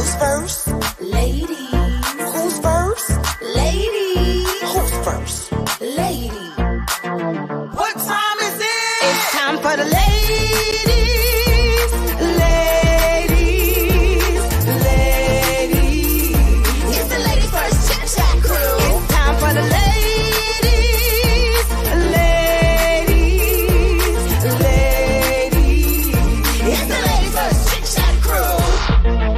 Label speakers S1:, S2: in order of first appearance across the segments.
S1: Who's first? Ladies. Who's first? Ladies. Who's first? Lady. What time is it? It's time for the ladies. Ladies. Ladies. It's the ladies first Chit-Chat crew. It's time for the ladies. Ladies. Ladies. It's the ladies first Chit-Chat crew.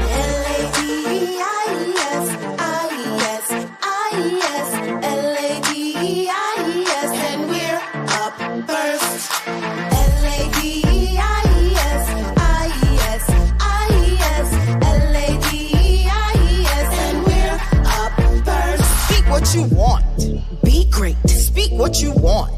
S1: L-A-D-I-S, I-S, I-S, L-A-D-I-S, and we're up first. L-A-D-I-S, I-S, I-S, L-A-D-I-S, and we're up first. Speak what you want. Be great. Speak what you want.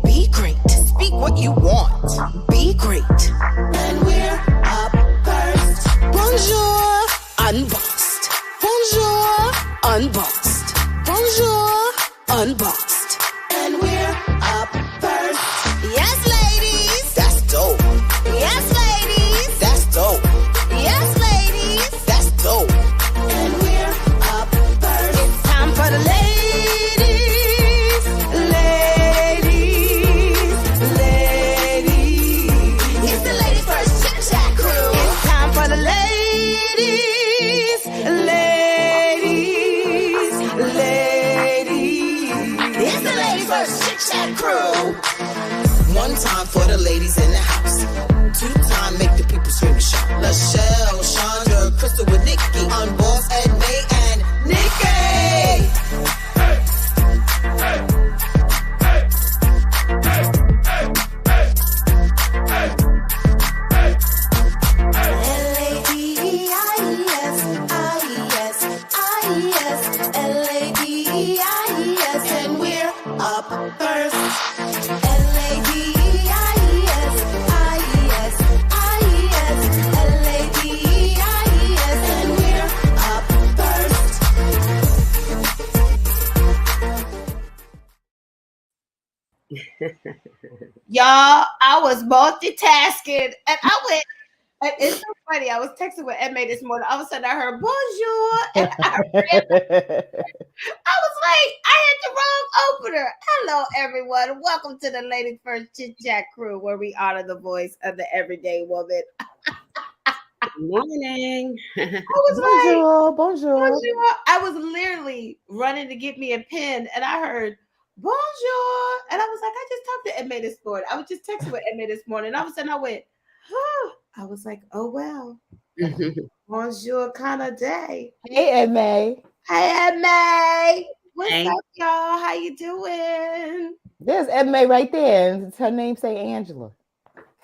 S1: Be great. Speak what you want. Be great. And we're up first. Bonjour, unbossed. Bonjour, unbossed. Bonjour, unbossed. And we're up first. Yes, ladies. That's dope. Yes, ladies. That's dope. Yes, ladies. That's dope. And we're up first. It's time for the ladies. Ladies. Ladies. It's the ladies first Chit-Chat crew. It's time for the ladies. Ladies. Ladies. It's the ladies first Chit-Chat crew. One time for the ladies in the house. Two time make the people scream and shout. Lachelle, Chandra, Crystal with Nikki. Unboss, Ed, May, and Nikki. L-A-D-I-S, I-S, I-S, L-A-D-I-S, and we're up first. L-A-D-I-S, I-S, I-S, L-A-D-I-S, and we're up first.
S2: Y'all, I was multitasking and I went, and it's so funny. I was texting with Emma this morning. All of a sudden I heard bonjour and I was like, I hit the wrong opener. Hello, everyone. Welcome to the Ladies First Chit-Chat crew, where we honor the voice of the everyday woman.
S3: Good morning.
S2: I was like,
S4: Bonjour, bonjour.
S2: bonjour. I was literally running to get me a pen and I heard bonjour. And I was like, I just talked to Emma this morning. I was just texting with Emma this morning. And all of a sudden I went, oh. I was like, oh, well. Bonjour kind of day.
S4: Hey, Emma.
S2: Hey, Emma. What's
S3: Hey.
S2: up, y'all? How you doing?
S4: There's Emma right there. And her name say Angela.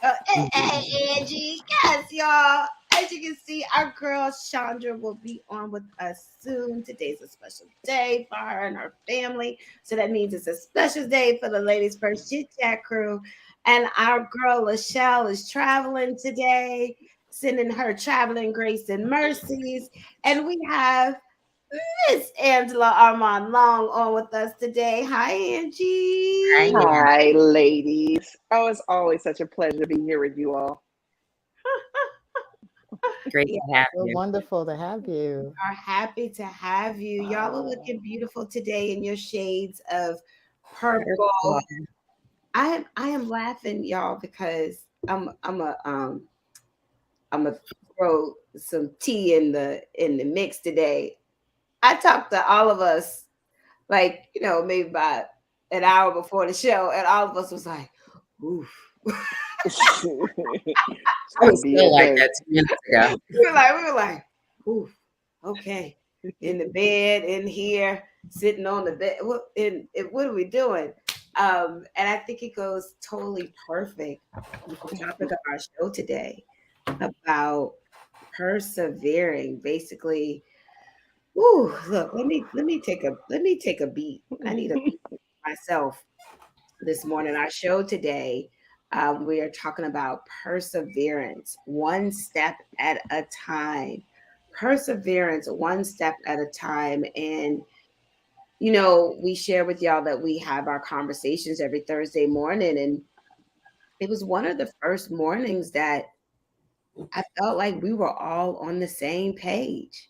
S2: Hey, Angie. Yes, y'all. As you can see, our girl Chandra will be on with us soon. Today's a special day for her and her family. So that means it's a special day for the Ladies First Chit-Chat crew. And our girl Lachelle is traveling today, sending her traveling grace and mercies. And we have Miss Angela Armand Long on with us today. Hi, Angie.
S3: Hi.
S5: Hi, ladies. Oh, it's always such a pleasure to be here with you all.
S3: Great to have
S4: So
S3: you.
S4: wonderful to have you.
S2: Are happy to have you. Y'all are looking beautiful today in your shades of purple. I am laughing, y'all, because I'm a throw some tea in the mix today. I talked to all of us, like, maybe about an hour before the show, and all of us was like, oof.
S3: I was still like that 2 minutes ago.
S2: We were like, oof, okay. In the bed, in here, sitting on the bed. What are we doing? And I think it goes totally perfect with the topic of our show today about persevering. Basically, look, let me take a beat. I need a beat myself this morning. Our show today, we are talking about perseverance, one step at a time. Perseverance, one step at a time. And we share with y'all that we have our conversations every Thursday morning. And it was one of the first mornings that I felt like we were all on the same page.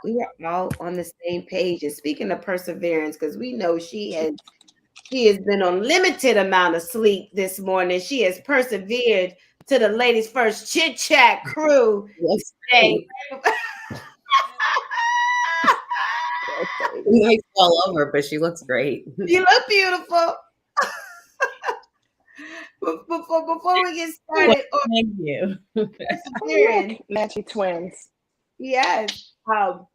S2: We were all on the same page. And speaking of perseverance, because we know she has been on limited amount of sleep this morning. She has persevered to the ladies' first chit-chat crew today.
S3: She might fall over, but she looks great.
S2: You look beautiful. Before we get started,
S3: Thank you.
S2: perseverance.
S5: Matchy twins.
S2: Yes. We're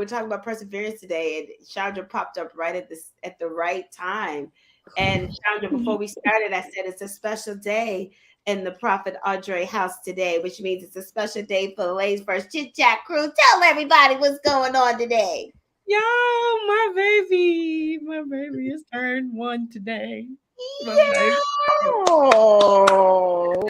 S2: talking about perseverance today, and Chandra popped up right at the right time. And Chandra, before we started, I said it's a special day in the Prophet Andre house today, which means it's a special day for the ladies' first chit chat crew. Tell everybody what's going on today.
S3: Yo, my baby is turned 1 today.
S2: Yeah.
S5: Oh,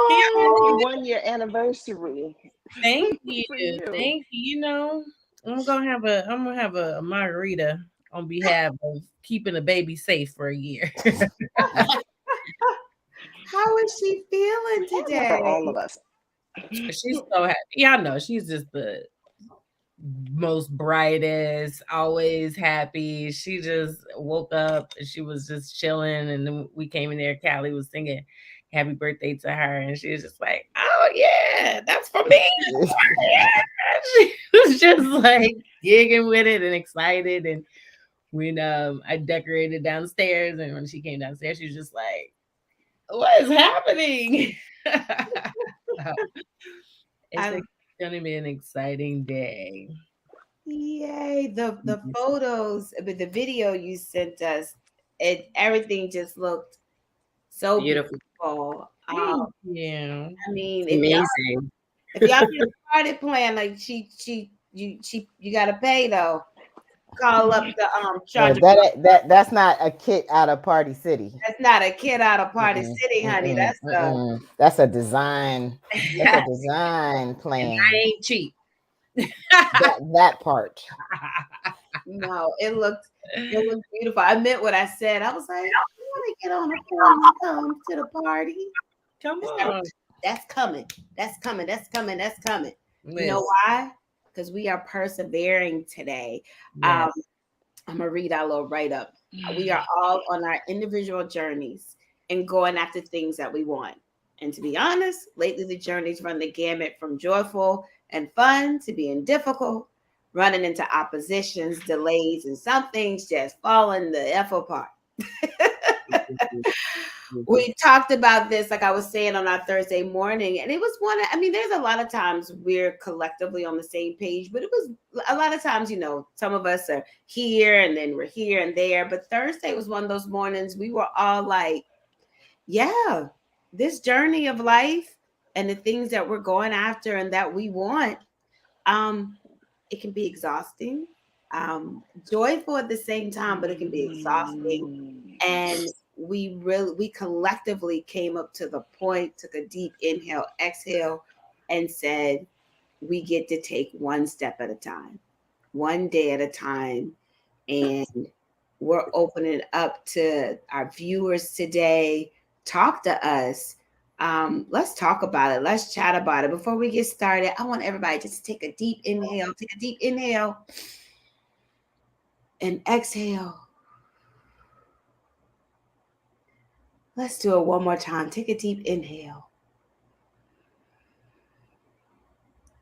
S5: happy 1 year anniversary.
S3: Thank you.
S5: For you.
S3: Thank you. You know, I'm gonna have a margarita on behalf of keeping the baby safe for a year.
S2: How is she feeling today?
S5: For all of us.
S3: She's so happy. Y'all know she's just the most brightest, always happy. She just woke up and she was just chilling, and then we came in there. Callie was singing happy birthday to her, and she was just like, "Oh yeah, that's for me." Yeah. She was just like giggling with it and excited. And when I decorated downstairs, and when she came downstairs, she was just like, "What is happening?" So, it's gonna be an exciting day.
S2: Yay. The photos, but the video you sent us, everything just looked so beautiful.
S3: Thank you.
S2: I mean,
S3: Amazing.
S2: if y'all get started playing, like you gotta pay though. Call up the
S4: Yeah, that's not a kit out of Party City.
S2: That's not a kid out of Party City, honey.
S4: That's a design. That's a design plan.
S3: I ain't cheap.
S4: that part.
S2: No, it looked beautiful. I meant what I said. I was like, you want to get on a phone and come to the party?
S3: Come on.
S2: That's coming. That's coming. That's coming. That's coming. You know why? Because we are persevering today.
S3: Yes.
S2: I'm going to read our little write-up. We are all on our individual journeys and going after things that we want. And to be honest, lately the journeys run the gamut from joyful and fun to being difficult, running into oppositions, delays, and some things just falling the F apart. We talked about this, like I was saying, on our Thursday morning, and it was there's a lot of times we're collectively on the same page, but it was a lot of times, some of us are here and then we're here and there, but Thursday was one of those mornings we were all like, yeah, this journey of life and the things that we're going after and that we want, it can be exhausting, joyful at the same time, but it can be exhausting. And we collectively came up to the point, took a deep inhale, exhale, and said, we get to take one step at a time, one day at a time. And we're opening up to our viewers today. Talk to us. Let's talk about it. Let's chat about it. Before we get started, I want everybody just to take a deep inhale, and exhale. Let's do it one more time. Take a deep inhale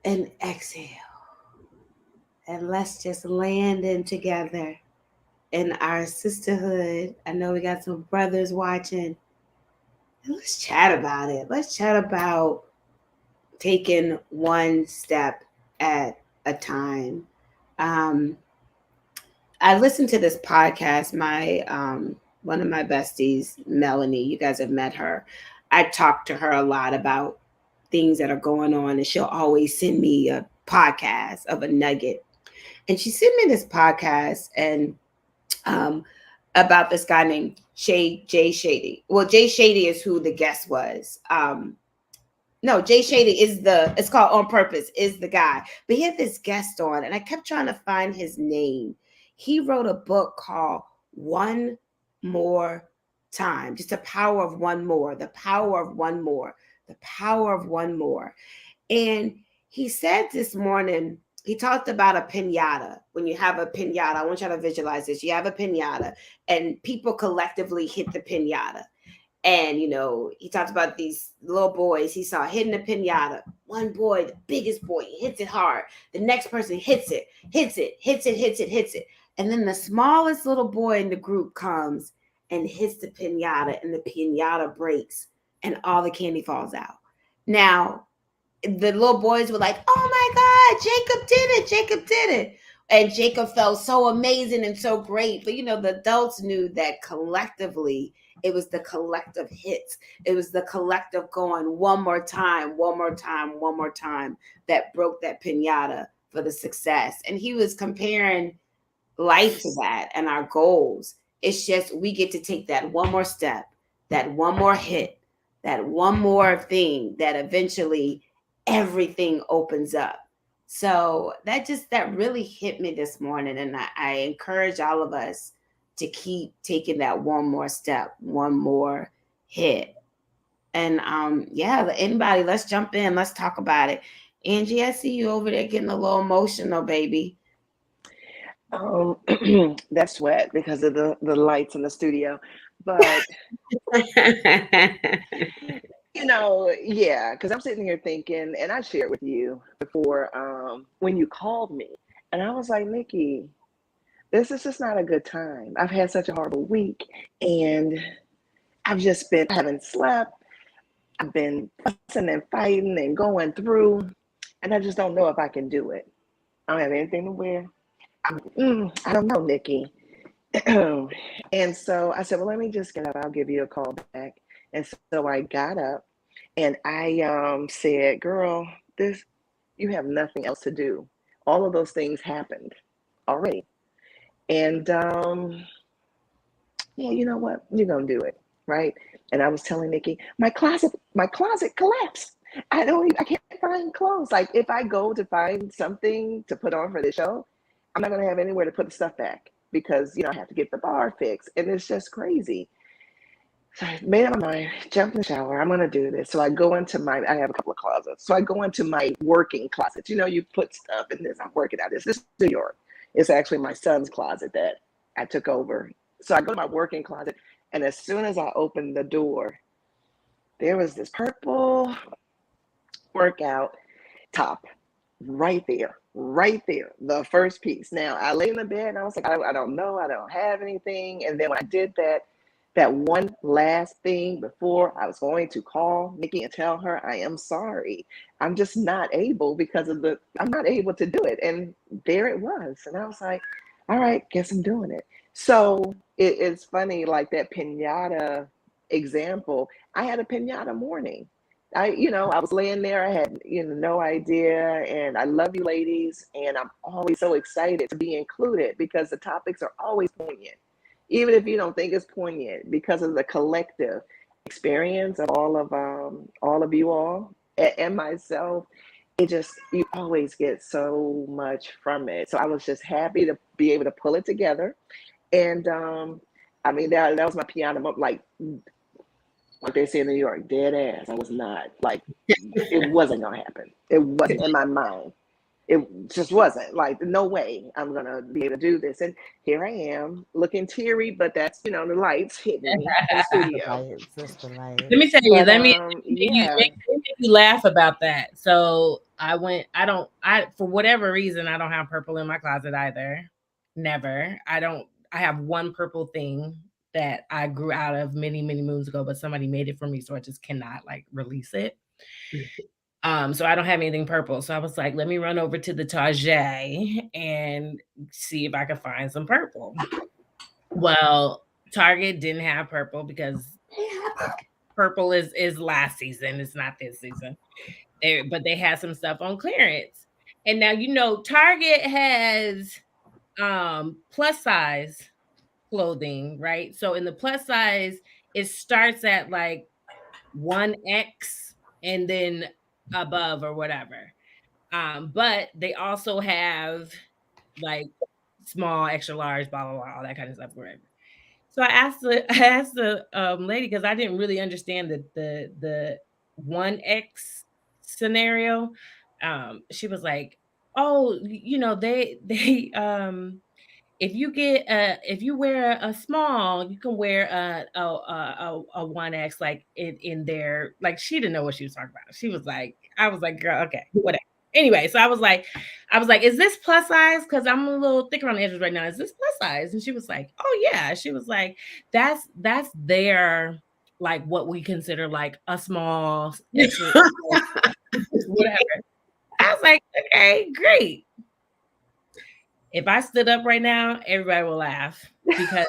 S2: and exhale. And let's just land in together in our sisterhood. I know we got some brothers watching. And let's chat about it. Let's chat about taking one step at a time. I listened to this podcast. One of my besties, Melanie, you guys have met her. I talk to her a lot about things that are going on, and she'll always send me a podcast of a nugget. And she sent me this podcast and about this guy named Jay Shady. Well, Jay Shady is who the guest was. No, Jay Shady it's called On Purpose, is the guy. But he had this guest on, and I kept trying to find his name. He wrote a book called One More Time, just the power of one more, The power of one more. And he said this morning, he talked about a pinata. When you have a pinata, I want you to visualize this. You have a pinata, and people collectively hit the pinata. And, he talked about these little boys he saw hitting the pinata. One boy, the biggest boy, hits it hard. The next person hits it. And then the smallest little boy in the group comes and hits the pinata, and the pinata breaks, and all the candy falls out. Now, the little boys were like, "Oh my God, Jacob did it. And Jacob felt so amazing and so great. But, the adults knew that collectively, it was the collective hits. It was the collective going one more time, that broke that pinata for the success. And he was comparing life to that and our goals. It's just we get to take that one more step, that one more hit, that one more thing that eventually everything opens up. So that really hit me this morning. And I encourage all of us to keep taking that one more step, one more hit. And anybody, let's jump in. Let's talk about it. Angie, I see you over there getting a little emotional, baby.
S5: That's wet because of the lights in the studio. But yeah, because I'm sitting here thinking, and I shared with you before when you called me, and I was like, Nikki, this is just not a good time. I've had such a horrible week, and I haven't slept. I've been fussing and fighting and going through, and I just don't know if I can do it. I don't have anything to wear. I don't know, Nikki. And so I said, well, let me just get up. I'll give you a call back. And so I got up and I said, girl, you have nothing else to do. All of those things happened already. And yeah, you know what? You're going to do it. Right. And I was telling Nikki, my closet collapsed. I can't find clothes. Like if I go to find something to put on for the show, I'm not going to have anywhere to put the stuff back because, I have to get the bar fixed. And it's just crazy. So I made up my mind, jump in the shower. I'm going to do this. So I go into I have a couple of closets. So I go into my working closet. You put stuff in this. I'm working out. This is New York. It's actually my son's closet that I took over. So I go to my working closet. And as soon as I opened the door, there was this purple workout top right there, the first piece. Now I lay in the bed and I was like, I don't know, I don't have anything. And then when I did that one last thing before I was going to call Nikki and tell her I am sorry, I'm just not able I'm not able to do it. And there it was. And I was like, all right, guess I'm doing it. So it's funny, like that pinata example. I had a pinata morning. I was laying there. I had, no idea. And I love you ladies. And I'm always so excited to be included because the topics are always poignant, even if you don't think it's poignant, because of the collective experience of all of you all and myself. You always get so much from it. So I was just happy to be able to pull it together. And I mean, that was my piano, like they say in New York, dead ass. I was not, like, it wasn't going to happen. It wasn't in my mind. It just wasn't, like, no way I'm going to be able to do this. And here I am looking teary, but that's, the lights hitting me in the studio.
S3: Let me tell you,
S5: But,
S3: let me
S5: yeah.
S3: make you laugh about that. So for whatever reason, I don't have purple in my closet either. Never. I have one purple thing that I grew out of many, many moons ago, but somebody made it for me, so I just cannot release it. So I don't have anything purple. So I was like, let me run over to the Target and see if I could find some purple. Well, Target didn't have purple because purple is last season. It's not this season. But they had some stuff on clearance. And now, Target has plus size clothing, right? So in the plus size, it starts at 1X and then above or whatever. But they also have small, extra large, blah blah blah, all that kind of stuff, whatever. So I asked the lady because I didn't really understand the 1X scenario, she was like, "Oh, they if you wear a small, you can wear a 1X like in there." Like she didn't know what she was talking about. She was like, I was like, "Girl, okay, whatever." Anyway, so I was like, "Is this plus size? Because I'm a little thicker on the edges right now. Is this plus size?" And she was like, "Oh yeah." She was like, That's their like what we consider like a small extra whatever." I was like, "Okay, great." If I stood up right now, everybody will laugh because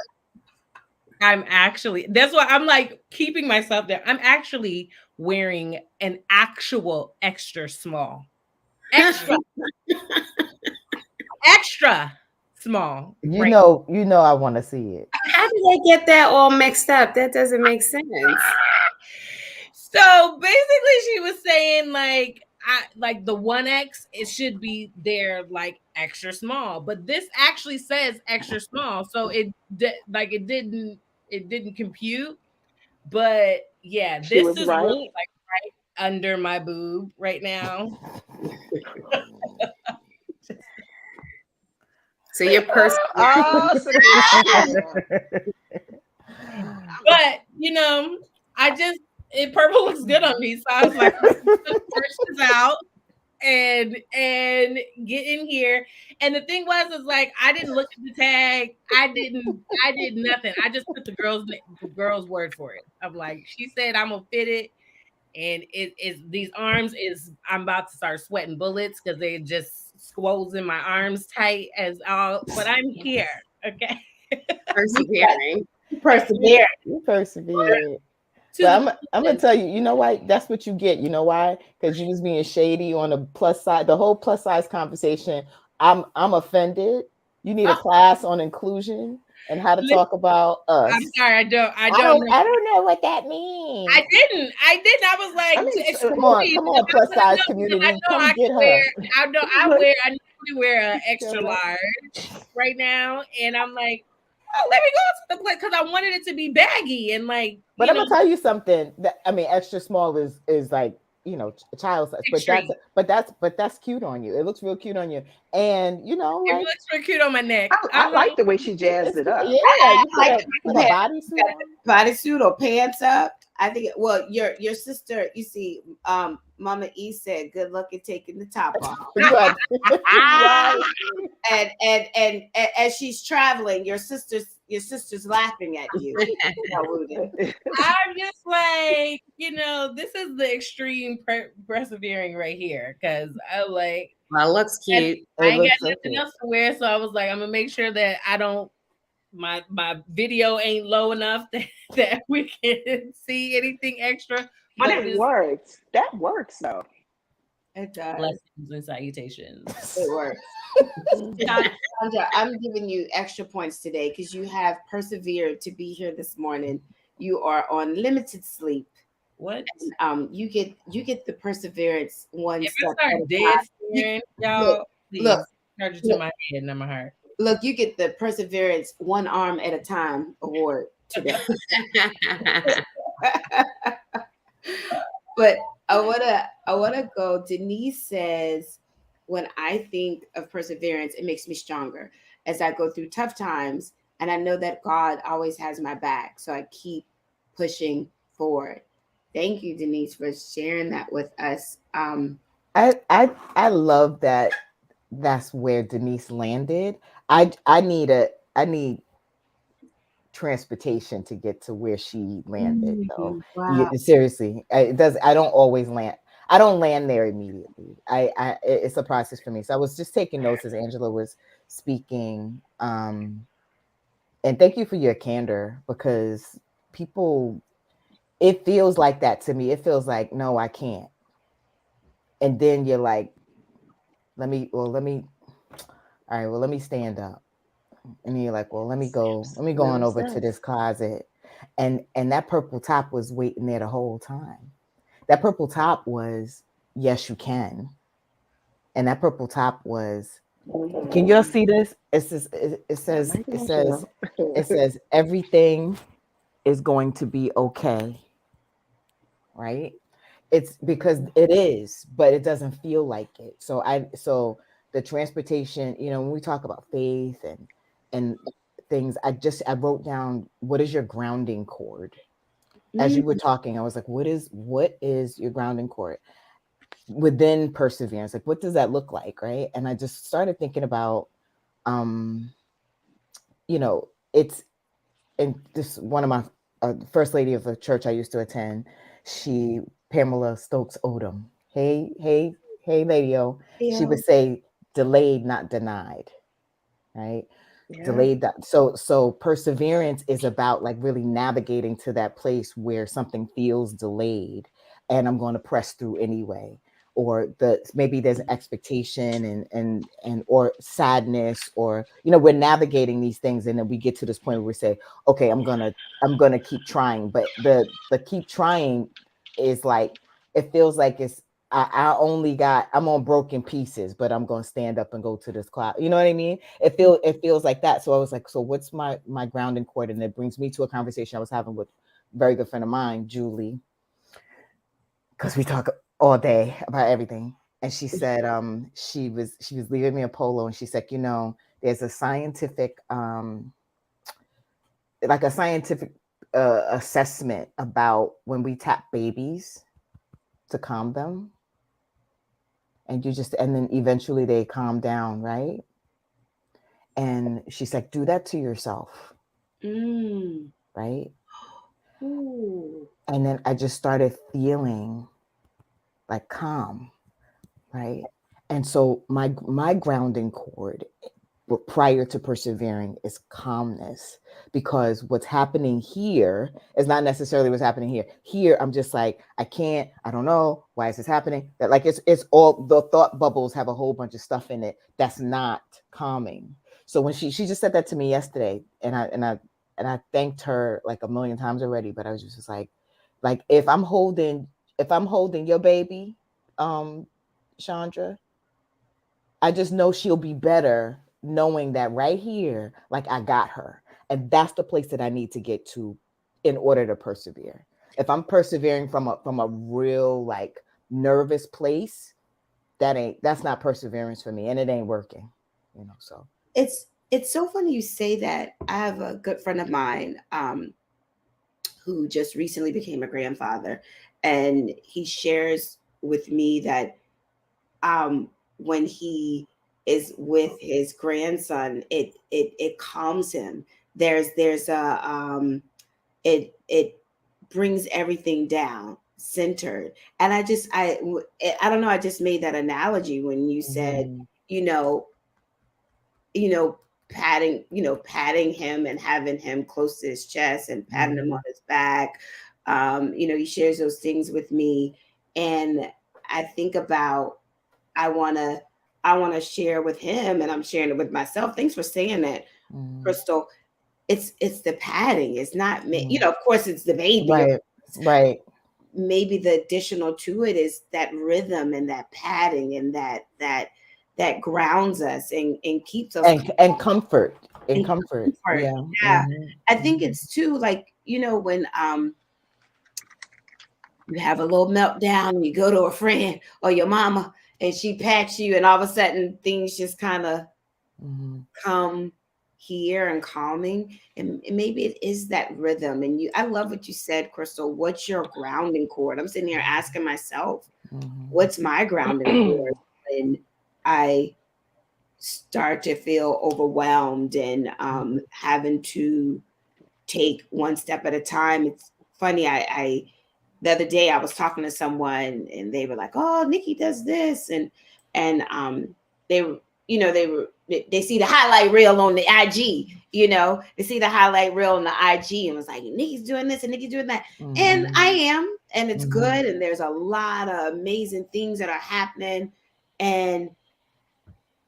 S3: that's why I'm like keeping myself there. I'm actually wearing an actual extra small, extra, extra small.
S4: You
S3: Right.
S4: know, I want to see it.
S2: How did they get that all mixed up? That doesn't make sense.
S3: So basically, she was saying like the 1X, it should be there like extra small, but this actually says extra small, so it didn't compute. But yeah,
S5: She
S3: this
S5: was
S3: is
S5: right.
S3: really like right under my boob right now.
S2: So your person.
S5: Oh,
S3: But purple looks good on me, so I was like, "Let's put the purses out and get in here." And the thing is like I didn't look at the tag. I did nothing. I just put the girl's word for it. I'm like, she said I'm gonna fit it, and it is these arms is I'm about to start sweating bullets because they just squozen my arms tight as all. But I'm here, okay.
S2: Persevering. Persevering.
S4: You persevered.
S3: To
S4: But
S3: the
S4: I'm gonna tell you, you know why? That's what you get. You know why? Because you was being shady on the plus side. The whole plus size conversation. I'm offended. You need a class on inclusion and how to talk about us.
S3: I'm sorry, I don't
S4: know what that means.
S3: I didn't. I was like,
S5: I mean,
S4: Come on, plus size community. Come get her.
S3: I normally wear an extra large right now, and I'm like, oh, let me go to the place because I wanted it to be baggy and like.
S4: But I'm gonna tell you something. That I mean, extra small is like a child size, but that's cute on you. It looks real cute on you, and
S3: it looks real cute on my neck.
S5: I like the way she jazzed it up.
S4: Yeah, you put a bodysuit on.
S2: Bodysuit or pants up. I think. Well, your sister. You see, Mama E said, "Good luck at taking the top off."
S4: Right.
S2: And as she's traveling, your sister's laughing at you.
S3: I'm just like, this is the extreme persevering right here because I'm like,
S2: well, it looks cute.
S3: I ain't got nothing else to wear, so I was like, I'm gonna make sure that I don't. My video ain't low enough that we can see anything extra.
S5: But it works. That works though.
S2: It does.
S3: Blessings and salutations.
S2: It works. Sandra, I'm giving you extra points today because you have persevered to be here this morning. You are on limited sleep.
S3: What?
S2: And, you get the perseverance one
S3: if
S2: step.
S3: I start dead staring, y'all,
S2: look,
S3: charge it to my head, not my heart.
S2: Look, you get the perseverance one arm at a time award today. But I wanna go. Denise says, when I think of perseverance, it makes me stronger as I go through tough times, and I know that God always has my back, so I keep pushing forward. Thank you, Denise, for sharing that with us.
S4: I love that. That's where Denise landed. I need transportation to get to where she landed though.
S2: Wow.
S4: Seriously, I don't always land. I don't land there immediately. It's a process for me. So I was just taking notes as Angela was speaking. And thank you for your candor because it feels like that to me. It feels like, no, I can't. And then you're like, let me stand up. And you're like, well, let me go on over to this closet. And that purple top was waiting there the whole time. That purple top was, yes, you can. And that purple top was, can y'all see this? It says everything is going to be okay. Right? it's because it is, but it doesn't feel like it. So the transportation, when we talk about faith and things, I wrote down, what is your grounding cord? As you were talking, I was like, what is your grounding cord within perseverance? Like, what does that look like? Right. And I just started thinking about, it's, and this, one of my first lady of the church I used to attend, Pamela Stokes Odom. Hey, lady O. She would say, delayed, not denied. Right.
S5: Yeah.
S4: Delayed that. So perseverance is about like really navigating to that place where something feels delayed and I'm going to press through anyway. Or maybe there's an expectation and or sadness, or we're navigating these things, and then we get to this point where we say, okay, I'm gonna keep trying. But the keep trying is like, it feels like it's, I'm on broken pieces, but I'm gonna stand up and go to this class. You know what I mean? It feels like that. So I was like, so what's my grounding cord? And it brings me to a conversation I was having with a very good friend of mine, Julie, because we talk all day about everything. And she said, she was leaving me a polo, and she said, there's a scientific assessment about when we tap babies to calm them, and then eventually they calm down, right? And she's like, do that to yourself. Right.
S2: Ooh.
S4: And then I just started feeling like calm, right? And so my grounding cord prior to persevering is calmness, because what's happening here is not necessarily what's happening here. Here, I'm just like, I don't know, why is this happening? That, like, it's all, the thought bubbles have a whole bunch of stuff in it that's not calming. So when she just said that to me yesterday, and I thanked her like a million times already, but I was just like if I'm holding your baby, Chandra, I just know she'll be better knowing that right here, like, I got her. And that's the place that I need to get to in order to persevere. If I'm persevering from a real like nervous place, that's not perseverance for me, and it ain't working, so.
S2: It's so funny you say that. I have a good friend of mine who just recently became a grandfather, and he shares with me that when he is with his grandson, it calms him. There's a it brings everything down, centered. And I don't know, I just made that analogy when you said, patting him and having him close to his chest and patting him on his back. He shares those things with me, and I think about, I want to share with him, and I'm sharing it with myself. Thanks for saying that, Crystal. It's the padding. It's not me. Of course it's the baby.
S4: Right.
S2: Maybe the additional to it is that rhythm and that padding and that grounds us and keeps us
S4: and comfort. Comfort. Yeah.
S2: I think it's too, like, when you have a little meltdown and you go to a friend or your mama and she pats you, and all of a sudden things just kind of come here and calming, and maybe it is that rhythm. And I love what you said, Crystal. What's your grounding cord? I'm sitting here asking myself, what's my grounding cord when I start to feel overwhelmed and having to take one step at a time. It's funny, I the other day I was talking to someone and they were like, oh, Nikki does this, and they see the highlight reel on the IG, they see the highlight reel on the IG and was like, Nikki's doing this and Nikki's doing that. And I am, and it's good, and there's a lot of amazing things that are happening. And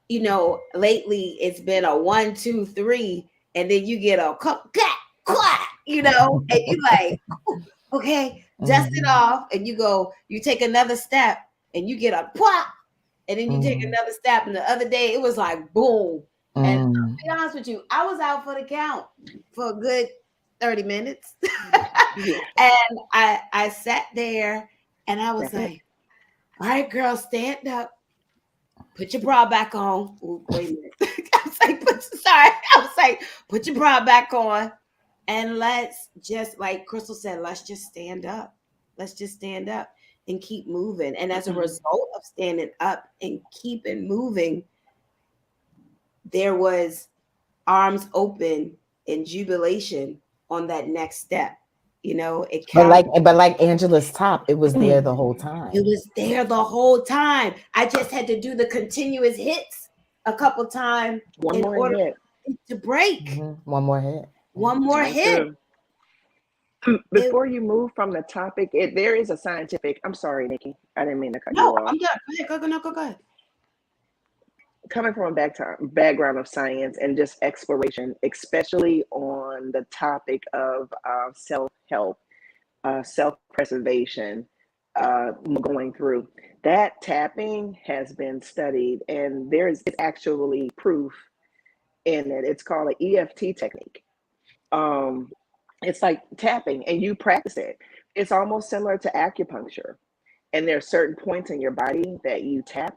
S2: lately it's been a 1, 2, 3, and then you get a clap, and you like, okay, dust it off, and you take another step, and you get a pop, and then you take another step. And the other day it was like boom. And I'll be honest with you, I was out for the count for a good 30 minutes. And I sat there And I was
S5: That's it.
S2: like, all right, girl, stand up. Put your bra back on. Ooh, wait a minute. I was like, put your bra back on. And let's just, like Crystal said, let's just stand up. Let's just stand up and keep moving. And as a result of standing up and keeping moving, there was arms open in jubilation on that next step. You know, it counted.
S4: But like Angela's top, it was there the whole time.
S2: It was there the whole time. I just had to do the continuous hits a couple times
S5: One
S2: in
S5: more
S2: order
S5: hit.
S2: to break.
S4: One more hit.
S2: One more hit.
S5: Before you move from the topic, there is a scientific. I'm sorry, Nikki. I didn't mean to cut you
S2: No,
S5: off.
S2: I'm done. Go ahead.
S5: Coming from a background of science and just exploration, especially on the topic of self-help, self-preservation, going through that, tapping has been studied, and it's actually proof in it. It's called an EFT technique. It's like tapping, and you practice it. It's almost similar to acupuncture, and there are certain points in your body that you tap.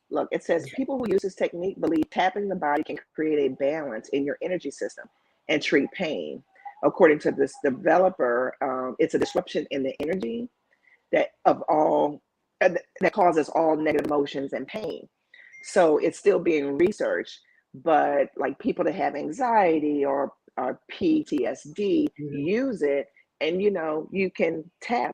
S5: Look, it says people who use this technique believe tapping the body can create a balance in your energy system and treat pain. According to this developer, it's a disruption in the energy that causes all negative emotions and pain. So it's still being researched, but like people that have anxiety or PTSD use it, and you can tap.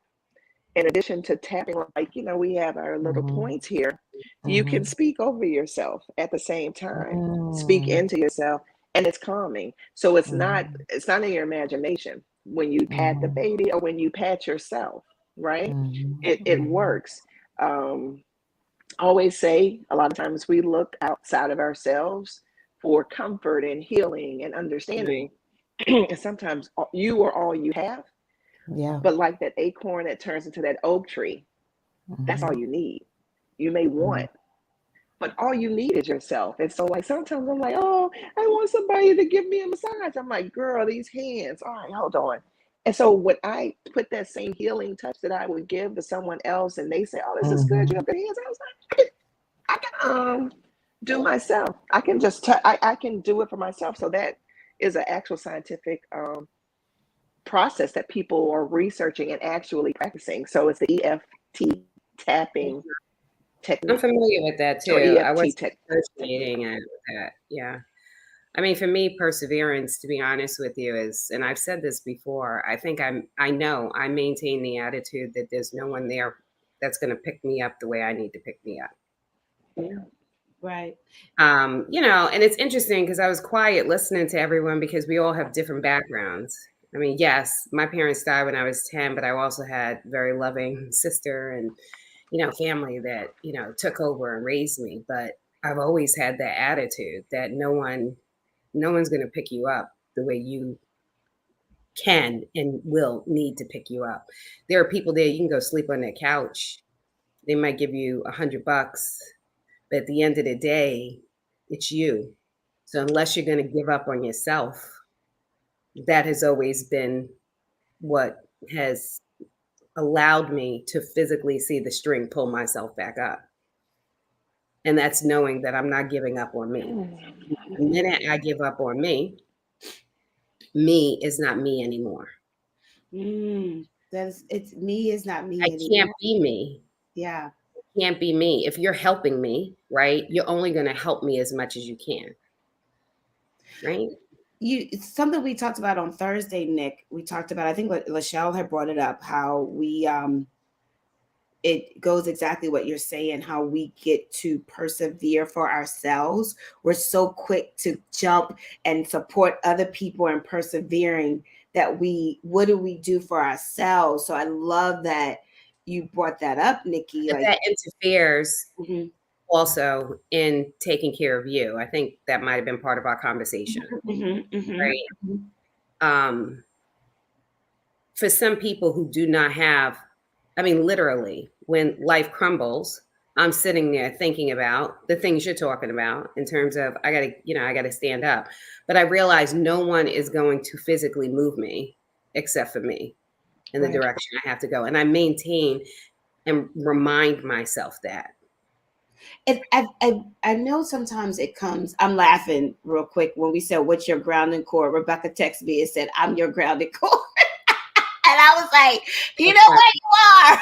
S5: In addition to tapping, like we have our little points here, you can speak over yourself at the same time. Speak into yourself, and it's calming. So it's not in your imagination when you pat the baby or when you pat yourself, right? It works. Always say, a lot of times we look outside of ourselves for comfort and healing and understanding. And sometimes you are all you have.
S4: Yeah.
S5: But like that acorn that turns into that oak tree, that's all you need. You may want, but all you need is yourself. And so like sometimes I'm like, oh, I want somebody to give me a massage. I'm like, girl, these hands. All right, hold on. And so when I put that same healing touch that I would give to someone else, and they say, oh, this is good, you have good hands, I was like, I can do myself. I can just I can do it for myself. So that is an actual scientific process that people are researching and actually practicing. So it's the EFT tapping technique.
S6: I'm familiar with that too. I was associating it with that. Yeah. I mean, for me, perseverance, to be honest with you, is, and I've said this before, I think I know I maintain the attitude that there's no one there that's going to pick me up the way I need to pick me up.
S5: Yeah.
S2: Right.
S6: And it's interesting because I was quiet listening to everyone because we all have different backgrounds. I mean, yes, my parents died when I was 10, but I also had very loving sister and, family that, took over and raised me. But I've always had that attitude that no one's going to pick you up the way you can and will need to pick you up. There are people there, you can go sleep on their couch. They might give you $100, but at the end of the day, it's you. So unless you're going to give up on yourself, that has always been what has allowed me to physically see the string pull myself back up. And that's knowing that I'm not giving up on me. The minute I give up on me is not me anymore.
S2: It's me is not me
S6: anymore. I can't be me.
S2: Yeah.
S6: I can't be me. If you're helping me, right, you're only going to help me as much as you can. Right?
S2: It's something we talked about on Thursday, Nick. We talked about, I think Lachelle had brought it up, how we it goes exactly what you're saying, how we get to persevere for ourselves. We're so quick to jump and support other people in persevering that what do we do for ourselves? So I love that you brought that up, Nikki.
S6: But that interferes also in taking care of you. I think that might have been part of our conversation. Right. For some people who do not have, I mean, literally, when life crumbles, I'm sitting there thinking about the things you're talking about in terms of I gotta stand up. But I realize no one is going to physically move me except for me. in the direction I have to go. And I maintain and remind myself that.
S2: I know sometimes it comes, I'm laughing real quick when we said, what's your grounding core? Rebecca texted me and said, I'm your grounding core. And I was like, you know what you are.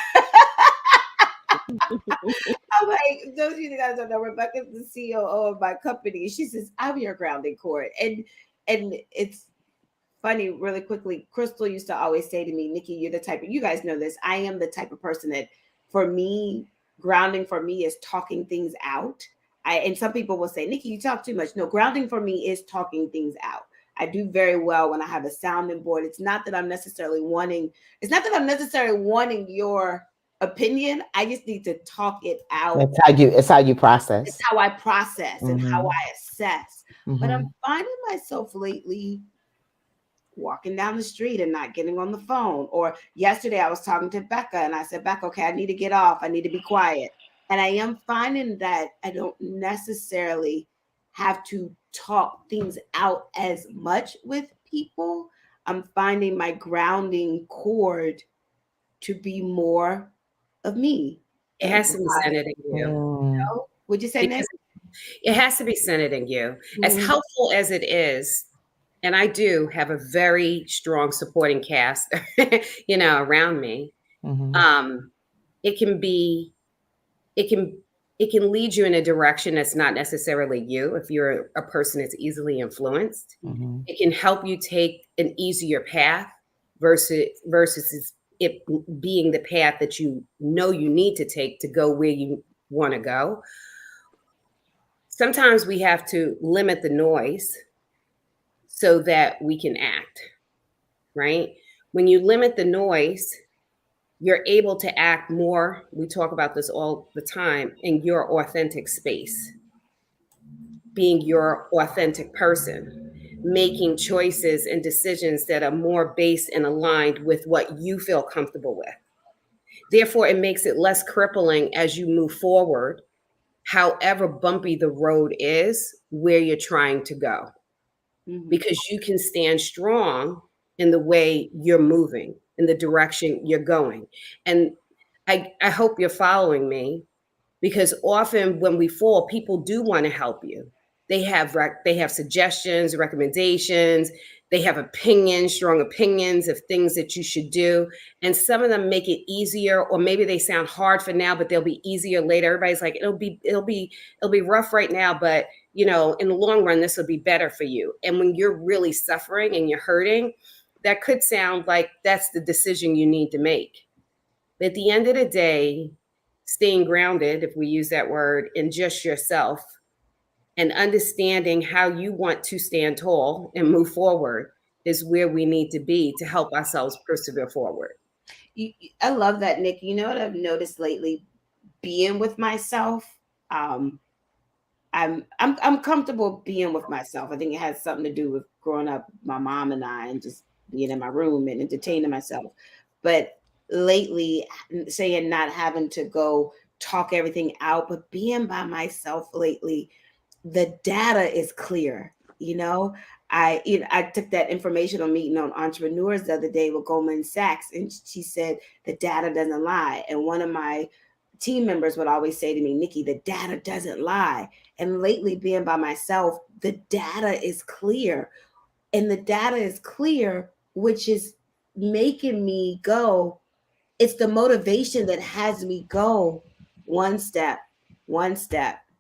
S2: I'm like, those of you guys don't know, Rebecca's the COO of my company. She says, I'm your grounding core. And it's funny, really quickly, Crystal used to always say to me, Nikki, you're the type of, you guys know this, I am the type of person that, for me, grounding for me is talking things out. And some people will say, Nikki, you talk too much. No, grounding for me is talking things out. I do very well when I have a sounding board. It's not that I'm necessarily wanting your opinion. I just need to talk it out.
S4: It's how you process.
S2: It's how I process and how I assess.
S4: Mm-hmm.
S2: But I'm finding myself lately walking down the street and not getting on the phone. Or yesterday I was talking to Becca and I said, Becca, okay, I need to get off. I need to be quiet. And I am finding that I don't necessarily have to talk things out as much with people. I'm finding my grounding cord to be more of me.
S6: It has to be centered in you.
S2: You know? Would you say, Nick?
S6: It has to be centered in you. As helpful as it is, and I do have a very strong supporting cast, around me. It can lead you in a direction that's not necessarily you. If you're a person that's easily influenced, it can help you take an easier path versus it being the path that you know you need to take to go where you want to go. Sometimes we have to limit the noise so that we can act, right? When you limit the noise, you're able to act more. We talk about this all the time, in your authentic space, being your authentic person, making choices and decisions that are more based and aligned with what you feel comfortable with. Therefore, it makes it less crippling as you move forward, however bumpy the road is where you're trying to go. Because you can stand strong in the way you're moving, in the direction you're going. And I hope you're following me, because often when we fall, people do want to help you. They have suggestions, recommendations, they have strong opinions of things that you should do. And some of them make it easier, or maybe they sound hard for now, but they'll be easier later. Everybody's like, it'll be rough right now, but in the long run, this will be better for you. And when you're really suffering and you're hurting, that could sound like that's the decision you need to make. But at the end of the day, staying grounded, if we use that word, in just yourself and understanding how you want to stand tall and move forward is where we need to be to help ourselves persevere forward.
S2: I love that, Nick. You know what I've noticed lately? Being with myself, I'm comfortable being with myself. I think it has something to do with growing up, my mom and I, and just being in my room and entertaining myself. But lately, saying not having to go talk everything out, but being by myself lately, the data is clear. I took that informational meeting on entrepreneurs the other day with Goldman Sachs, and she said the data doesn't lie. And one of my team members would always say to me, Nikki, the data doesn't lie. And lately, being by myself, the data is clear. And the data is clear, which is making me go. It's the motivation that has me go one step,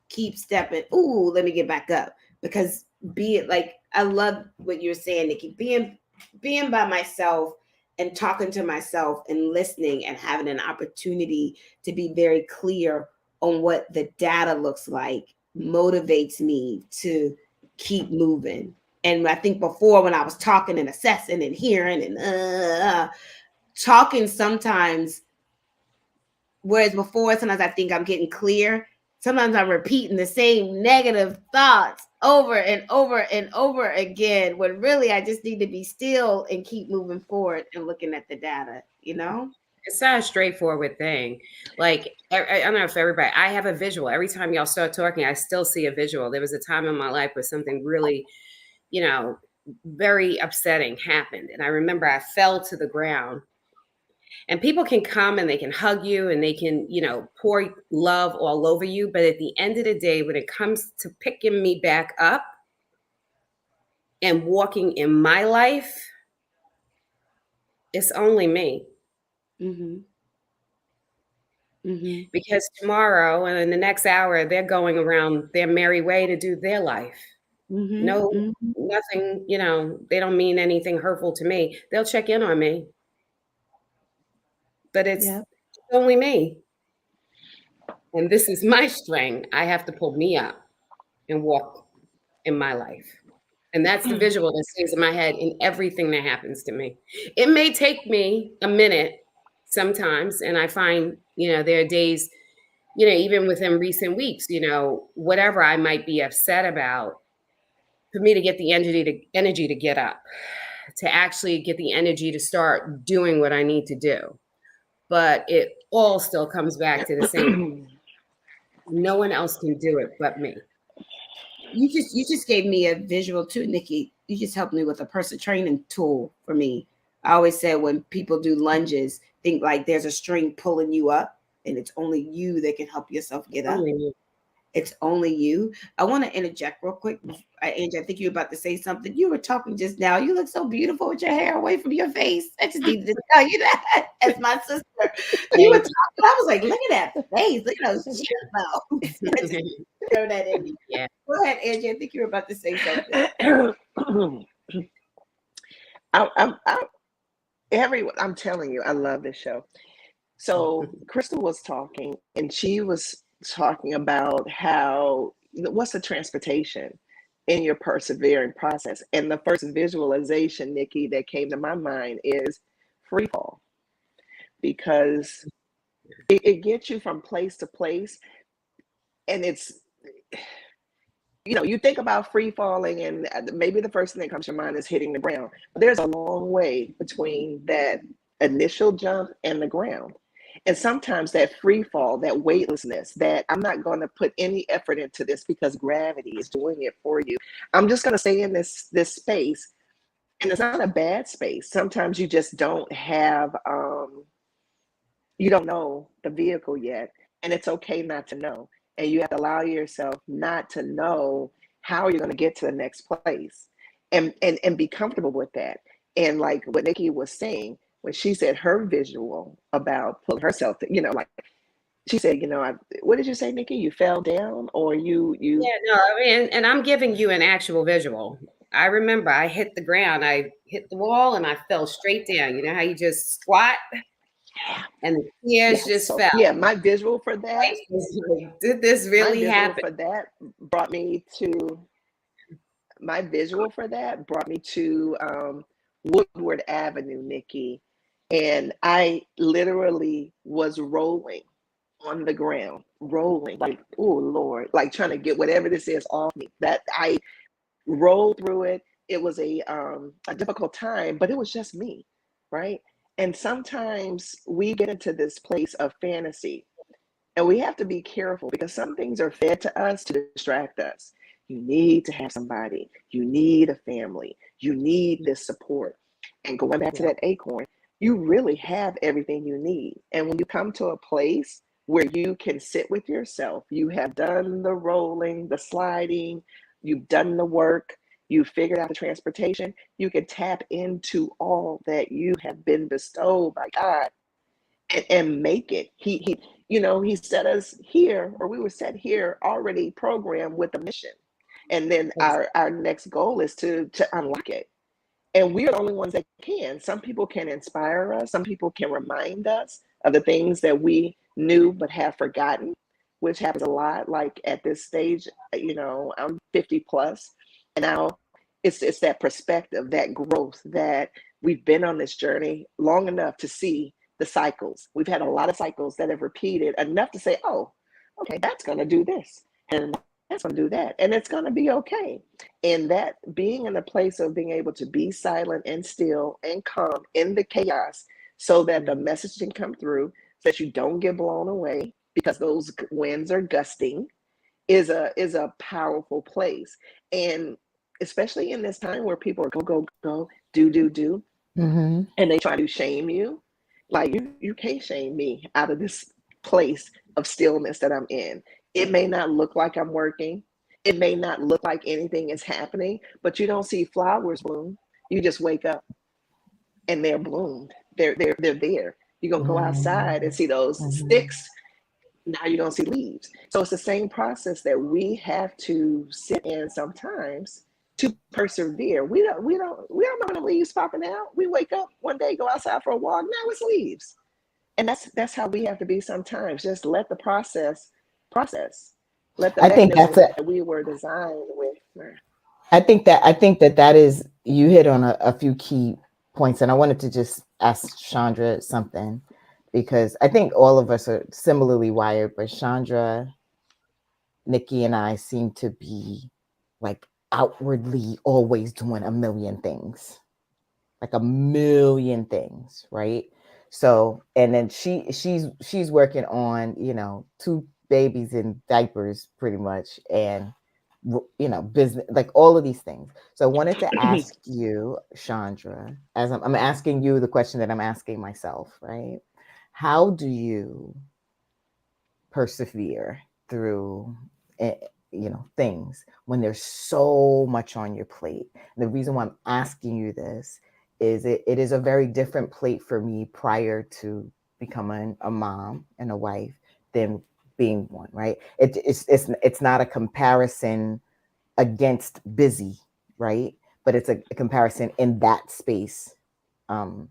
S2: keep stepping. Ooh, let me get back up. Because I love what you're saying, Nikki, being by myself and talking to myself and listening and having an opportunity to be very clear on what the data looks like motivates me to keep moving. And I think before, when I was talking and assessing and hearing and talking sometimes, whereas before, sometimes I think I'm getting clear. Sometimes I'm repeating the same negative thoughts over and over and over again, when really I just need to be still and keep moving forward and looking at the data,
S6: It's not a straightforward thing. Like, I don't know if everybody, I have a visual. Every time y'all start talking, I still see a visual. There was a time in my life where something really, very upsetting happened. And I remember I fell to the ground And people can come and they can hug you and they can, pour love all over you. But at the end of the day, when it comes to picking me back up and walking in my life, it's only me.
S2: Mm-hmm. Mm-hmm.
S6: Because tomorrow and in the next hour, they're going around their merry way to do their life.
S2: Mm-hmm.
S6: No,
S2: Mm-hmm.
S6: nothing, they don't mean anything hurtful to me. They'll check in on me. But it's only me. And this is my string. I have to pull me up and walk in my life. And that's the visual that stays in my head in everything that happens to me. It may take me a minute sometimes. And I find, there are days, even within recent weeks, whatever I might be upset about, for me to get the energy to get up, to actually get the energy to start doing what I need to do. But it all still comes back to the same. No one else can do it but me.
S2: You just gave me a visual too, Nikki. You just helped me with a personal training tool for me. I always said when people do lunges, think like there's a string pulling you up, and it's only you that can help yourself get up. It's only you. I want to interject real quick. Angie, I think you were about to say something. You were talking just now. You look so beautiful with your hair away from your face. I just needed to tell you that as my sister. You were talking. I was like, look at that face. Look at those cheekbones. Throw that in me.
S6: Yeah.
S2: Go ahead, Angie. I think you were about to say something.
S5: I'm telling you, I love this show. So Crystal was talking, and she was talking about what's the transportation in your persevering process. And the first visualization, Nikki, that came to my mind is free fall, because it gets you from place to place. And it's, you think about free falling, and maybe the first thing that comes to mind is hitting the ground. But there's a long way between that initial jump and the ground. And sometimes that free fall, that weightlessness, that I'm not going to put any effort into this because gravity is doing it for you. I'm just going to stay in this space. And it's not a bad space. Sometimes you just don't have, you don't know the vehicle yet. And it's okay not to know. And you have to allow yourself not to know how you're going to get to the next place, and be comfortable with that. And like what Nikki was saying, when she said her visual about pulling herself, like she said, what did you say, Nikki? You fell down, or you?
S6: Yeah, no, I mean, and I'm giving you an actual visual. I remember I hit the ground, I hit the wall, and I fell straight down. You know how you just squat? And the tears just fell.
S5: Yeah, my visual for that.
S6: Did this really happen?
S5: For that brought me to Woodward Avenue, Nikki. And I literally was rolling on the ground, like, oh Lord, like trying to get whatever this is off me. That I rolled through it. It was a difficult time, but it was just me, right? And sometimes we get into this place of fantasy, and we have to be careful, because some things are fed to us to distract us. You need to have somebody. You need a family. You need this support. And going back to that acorn, you really have everything you need. And when you come to a place where you can sit with yourself, you have done the rolling, the sliding, you've done the work, you figured out the transportation, you can tap into all that you have been bestowed by God and make it. He set us here, or we were set here already programmed with a mission. And then our next goal is to unlock it. And we are the only ones that can. Some people can inspire us. Some people can remind us of the things that we knew but have forgotten, which happens a lot. Like at this stage, I'm 50 plus, and now it's that perspective, that growth, that we've been on this journey long enough to see the cycles. We've had a lot of cycles that have repeated enough to say, oh, okay, that's going to do this, and that's going to do that, and it's going to be okay. And that being in a place of being able to be silent and still and calm in the chaos, so that the message can come through, so that you don't get blown away, because those winds are gusting, is a powerful place. And especially in this time where people are go, do,
S4: Mm-hmm.
S5: and they try to shame you, Like you can't shame me out of this place of stillness that I'm in. It may not look like I'm working. It may not look like anything is happening, but you don't see flowers bloom. You just wake up and they're bloomed. They're there. You're gonna go outside and see those sticks. Now you're gonna see leaves. So it's the same process that we have to sit in sometimes to persevere. We don't know when the leaves popping out. We wake up one day, go outside for a walk. Now it's leaves. And that's how we have to be sometimes. Just let the process. Let the
S4: I think
S5: mechanisms
S4: that's a
S5: that we were designed with.
S4: I think that is, you hit on a few key points, and I wanted to just ask Chandra something, because I think all of us are similarly wired, but Chandra, Nikki, and I seem to be like outwardly always doing a million things, like a million things, right? So, and then she's working on, two babies in diapers pretty much, and business, like all of these things. So I wanted to ask you, Chandra, as I'm asking you the question that I'm asking myself, right? How do you persevere through things when there's so much on your plate? And the reason why I'm asking you this is it is a very different plate for me prior to becoming a mom and a wife than being one, right? It's not a comparison against busy, right? But it's a comparison in that space. And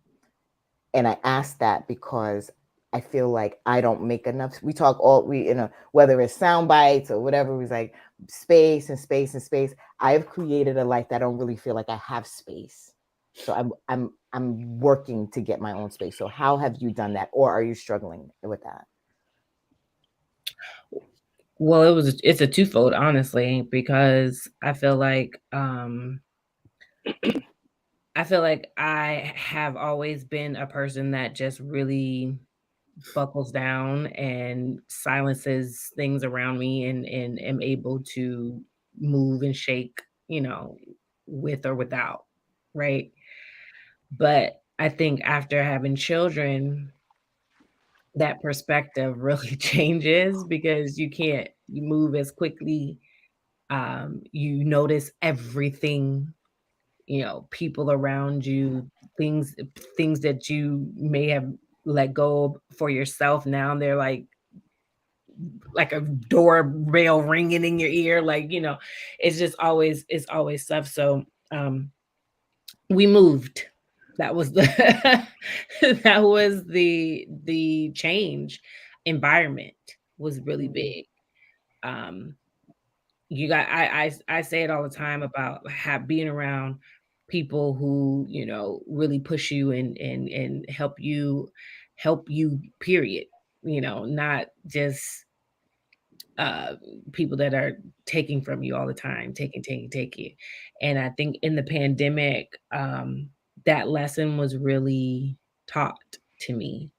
S4: I ask that because I feel like I don't make enough. We talk all whether it's sound bites or whatever, it's like space and space and space. I've created a life that I don't really feel like I have space. So I'm working to get my own space. So how have you done that, or are you struggling with that?
S3: Well, it's a twofold, honestly, because I feel like I have always been a person that just really buckles down and silences things around me, and am able to move and shake, with or without, right? But I think after having children, that perspective really changes, because you move as quickly. You notice everything, people around you, things things that you may have let go for yourself. Now they're like a doorbell ringing in your ear, it's always stuff. So we moved. That was the that was the change. Environment was really big. um I say it all the time about being around people who really push you, and help you, period. Not just uh people that are taking from you all the time, taking. And I think in the pandemic, that lesson was really taught to me,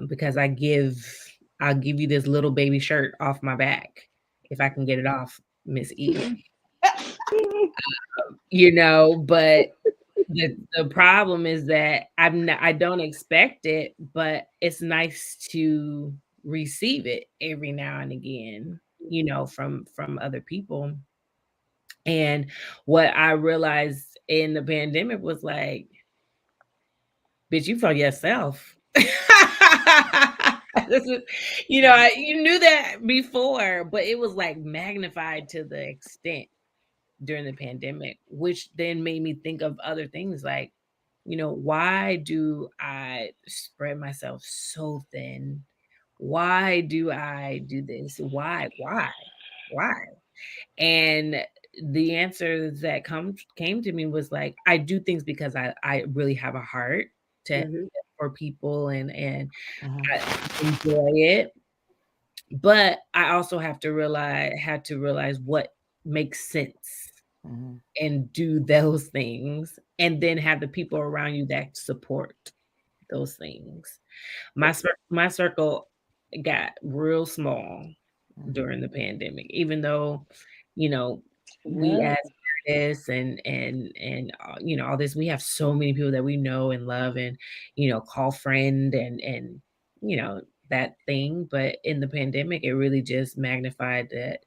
S3: because I'll give you this little baby shirt off my back if I can get it off, Miss E. But the problem is that I don't expect it, but it's nice to receive it every now and again, from other people. And what I realized in the pandemic was like, bitch, you for yourself. This is, you knew that before, but it was like magnified to the extent during the pandemic, which then made me think of other things like, why do I spread myself so thin? Why do I do this? Why? And the answer that came to me was like, I do things because I really have a heart to for people, and I enjoy it. But I also had to realize what makes sense, and do those things, and then have the people around you that support those things. My circle got real small during the pandemic, even though, we as artists and you know, all this. We have so many people that we know and love and, you know, call friend and you know, that thing. But in the pandemic, it really just magnified that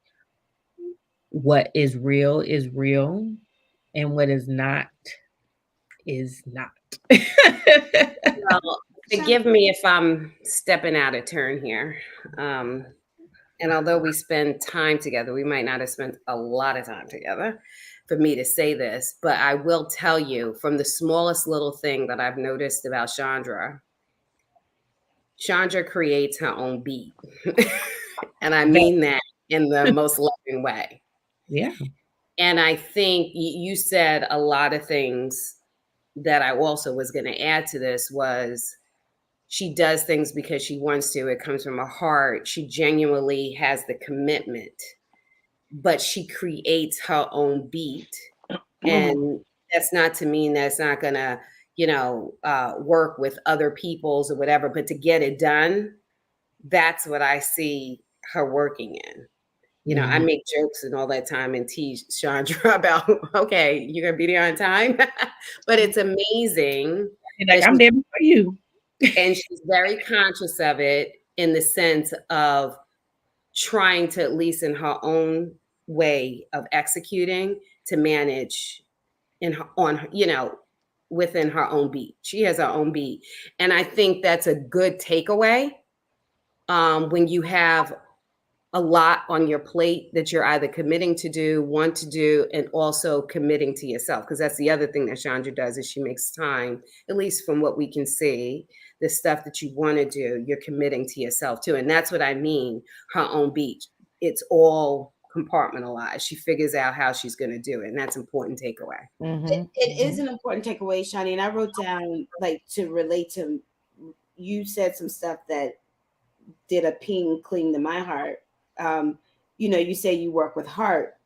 S3: what is real, and what is not.
S6: Well, forgive me if I'm stepping out of turn here. And although we spend time together, we might not have spent a lot of time together for me to say this, but I will tell you from the smallest little thing that I've noticed about Chandra creates her own beat. And I mean that in the most loving way.
S3: Yeah.
S6: And I think you said a lot of things that I also was going to add to this was she does things because she wants to. It comes from her heart. She genuinely has the commitment, but she creates her own beat. And that's not to mean that's not going to, you know, work with other people's or whatever, but to get it done, that's what I see her working in. You know, I make jokes and all that time and tease Chandra about, okay, you're going to be there on time. But it's amazing.
S3: Like, I'm there for you.
S6: And she's very conscious of it in the sense of trying to, at least in her own way of executing, to manage you know, within her own beat. She has her own beat. And I think that's a good takeaway when you have a lot on your plate that you're either committing to do, want to do, and also committing to yourself. Because that's the other thing that Chandra does is she makes time, at least from what we can see, the stuff that you want to do, you're committing to yourself too. And that's what I mean, her own beat. It's all compartmentalized. She figures out how she's going to do it. And that's an important takeaway.
S2: It is an important takeaway, Shani. And I wrote down, like, to relate to, you said some stuff that did a cling to my heart. You know, you say you work with heart,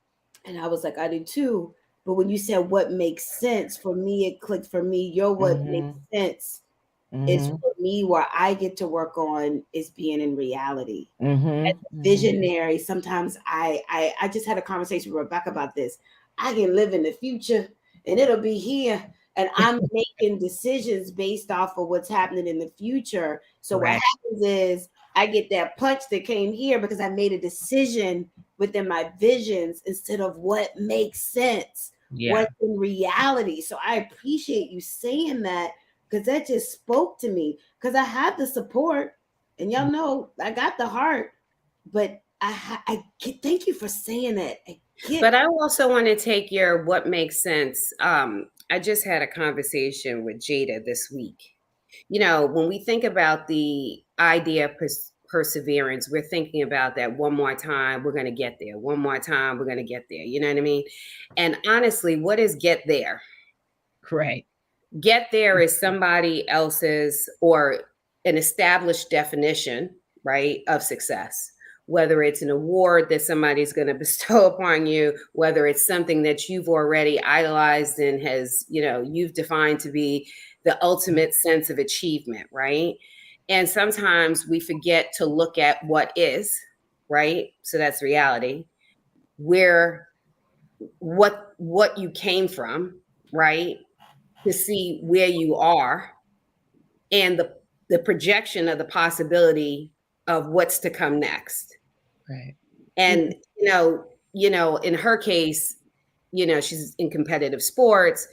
S2: and I was like, I do too. But when you said what makes sense, for me, it clicked for me. What makes sense is for me, where I get to work on is being in reality. As a visionary, sometimes I just had a conversation with Rebecca about this. I can live in the future and it'll be here. And I'm making decisions based off of what's happening in the future. So what happens is I get that punch that came here because I made a decision within my visions instead of what makes sense, what's in reality. So I appreciate you saying that, because that just spoke to me, because I have the support and y'all know I got the heart, but I thank you for saying that.
S6: But I also want to take your what makes sense. I just had a conversation with Jada this week. You know, when we think about the idea of perseverance, we're thinking about that one more time, we're going to get there. One more time, we're going to get there. You know what I mean? And honestly, what is get there?
S3: Right.
S6: Get there is somebody else's or an established definition, right, of success. Whether it's an award that somebody's going to bestow upon you, whether it's something that you've already idolized and has, you know, you've defined to be the ultimate sense of achievement, right? And sometimes we forget to look at what is, right? So that's reality. Where what you came from, right? To see where you are and the projection of the possibility of what's to come next.
S3: Right.
S6: And, you know, in her case, you know, she's in competitive sports.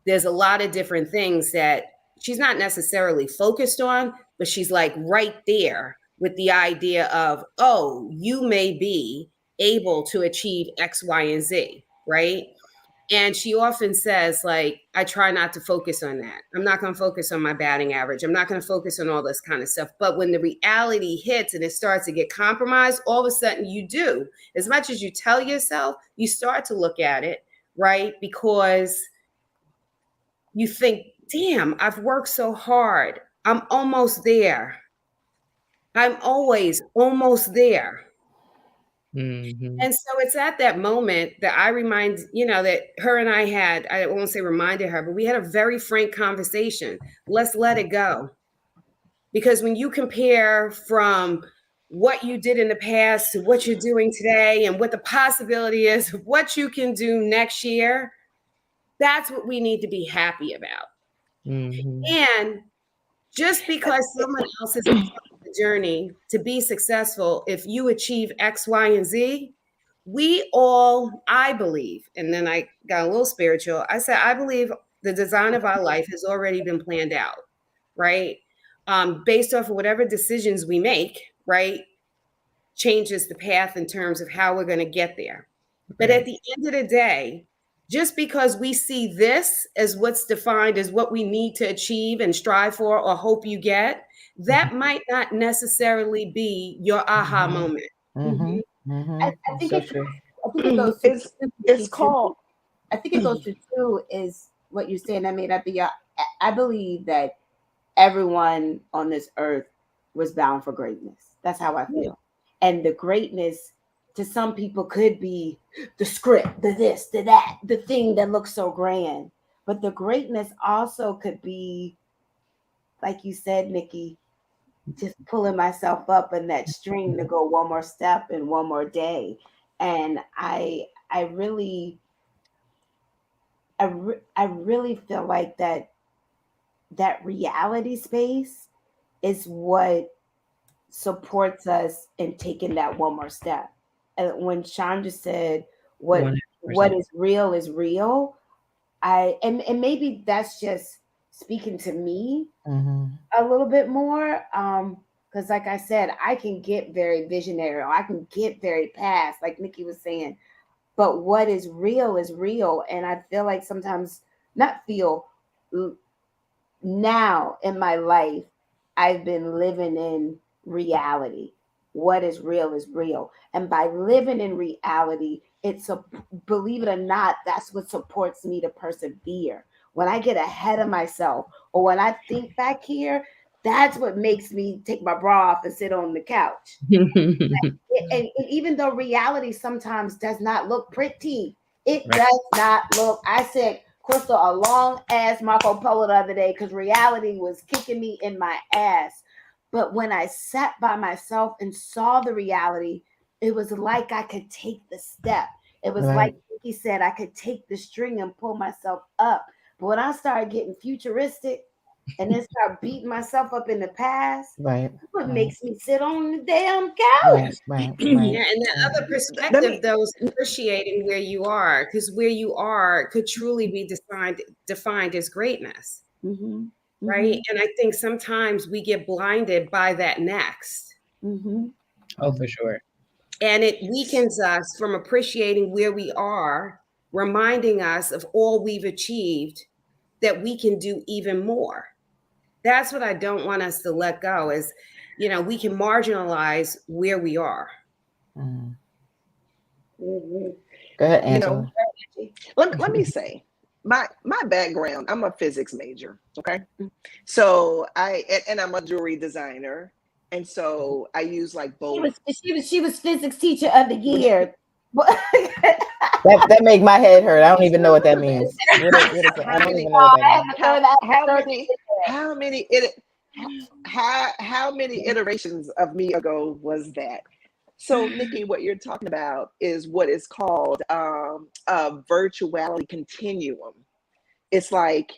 S6: There's a lot of different things that she's not necessarily focused on, but she's like right there with the idea of, oh, you may be able to achieve X, Y, and Z, right? And she often says, like, I try not to focus on that. I'm not going to focus on my batting average. I'm not going to focus on all this kind of stuff. But when the reality hits and it starts to get compromised, all of a sudden you do. As much as you tell yourself, you start to look at it, right? Because you think, damn, I've worked so hard. I'm almost there. I'm always almost there.
S3: Mm-hmm.
S6: And so it's at that moment that I remind, you know, that her and I had, I won't say reminded her, but we had a very frank conversation. Let's let it go. Because when you compare from what you did in the past to what you're doing today and what the possibility is of what you can do next year, that's what we need to be happy about.
S3: Mhm.
S6: And just because someone else is on the journey to be successful, if you achieve X, Y, and Z, we all, I believe, and then I got a little spiritual. I said, I believe the design of our life has already been planned out, right? Based off of whatever decisions we make, right? Changes the path in terms of how we're going to get there. But at the end of the day, just because we see this as what's defined as what we need to achieve and strive for or hope you get, that might not necessarily be your aha moment.
S4: Mm-hmm.
S2: I
S4: Mm-hmm.
S2: think
S4: So
S2: it,
S4: true.
S2: I think it goes to
S5: It's called.
S2: I think it goes to two is what you're saying. I mean, I believe that everyone on this earth was bound for greatness. That's how I feel. And the greatness to some people could be the script, the this, the that, the thing that looks so grand. But the greatness also could be, like you said, Nikki, just pulling myself up in that string to go one more step and one more day. And I really I really feel like that reality space is what supports us in taking that one more step. And when Chandra said what
S3: 100%.
S2: is real, and maybe that's just speaking to me a little bit more. Because like I said, I can get very visionary, or I can get very past, like Nikki was saying. But what is real, and I feel like sometimes not feel now in my life, I've been living in reality. What is real. And by living in reality, it's a, believe it or not, that's what supports me to persevere. When I get ahead of myself, or when I think back here, that's what makes me take my bra off and sit on the couch. And even though reality sometimes does not look pretty, it does not look. I said, Crystal, a long ass Marco Polo the other day because reality was kicking me in my ass. But when I sat by myself and saw the reality, it was like I could take the step. It was like he said, I could take the string and pull myself up. But when I started getting futuristic and then start beating myself up in the past, what makes me sit on the damn couch?
S6: Yeah, and the other perspective, though, is appreciating where you are, because where you are could truly be defined as greatness, right? And I think sometimes we get blinded by that next.
S3: Oh, for sure.
S6: And it weakens us from appreciating where we are, reminding us of all we've achieved, that we can do even more. That's what I don't want us to let go is, we can marginalize where we are.
S4: Go ahead, Angela.
S5: Let me say, my background, I'm a physics major. Okay. So and I'm a jewelry designer. And so I use like both.
S2: She was physics teacher of the year.
S4: That make my head hurt. I don't even know what that means. I don't even know what that means.
S5: How many iterations of me ago was that? So, Nikki, what you're talking about is what is called a virtuality continuum. It's like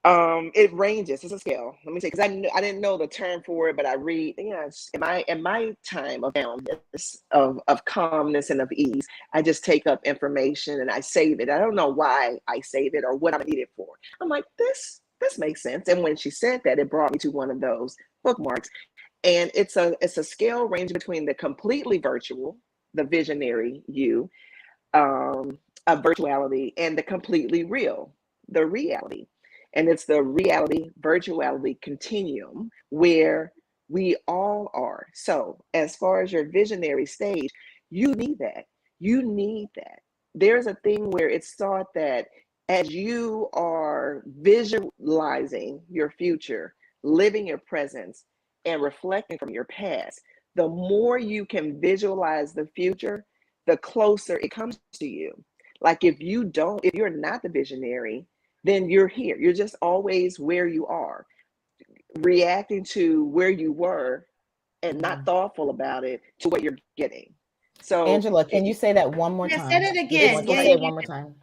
S5: it ranges. It's a scale. Let me say, because I didn't know the term for it, but I read. In my time of calmness, of calmness and of ease, I just take up information and I save it. I don't know why I save it or what I need it for. I'm like, this makes sense. And when she said that, it brought me to one of those bookmarks. And it's a scale ranging between the completely virtual, the visionary you, of virtuality, and the completely real, the reality. And it's the reality virtuality continuum where we all are. So as far as your visionary stage, you need that. You need that. There's a thing where it's thought that as you are visualizing your future, living your presence, and reflecting from your past, the more you can visualize the future, the closer it comes to you. Like if you're not the visionary, then you're here. You're just always where you are, reacting to where you were and not thoughtful about it to what you're getting. So
S4: Angela, can you say that one more
S2: Yeah,
S4: time?
S2: say it again.
S4: Just
S2: Yeah,
S4: say it one more time.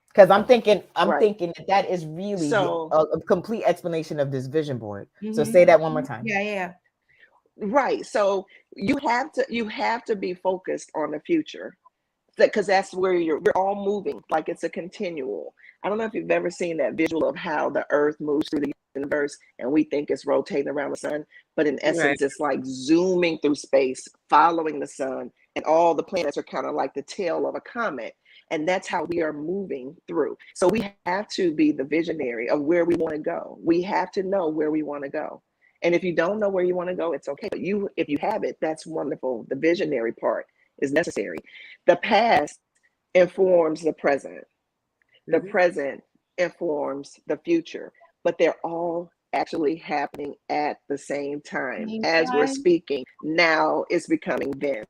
S4: Because I'm thinking
S5: right.
S4: that is really
S5: So
S4: a complete explanation of this vision board. So
S2: Mhm.
S4: say that one more time.
S2: Yeah.
S5: right. So you have to be focused on the future, because that's where we're all moving, like it's a continual. I don't know if you've ever seen that visual of how the earth moves through the universe and we think it's rotating around the sun, but in
S6: Right.
S5: essence it's like zooming through space, following the sun, and all the planets are kind of like the tail of a comet. And that's how we are moving through. So we have to be the visionary of where we want to go. We have to know where we want to go. And if you don't know where you want to go, it's okay. But if you have it, that's wonderful. The visionary part is necessary. The past informs the present. The
S6: Mhm.
S5: present informs the future, but they're all actually happening at the same time.
S2: Same
S5: As we're
S2: time.
S5: speaking, now it's becoming then.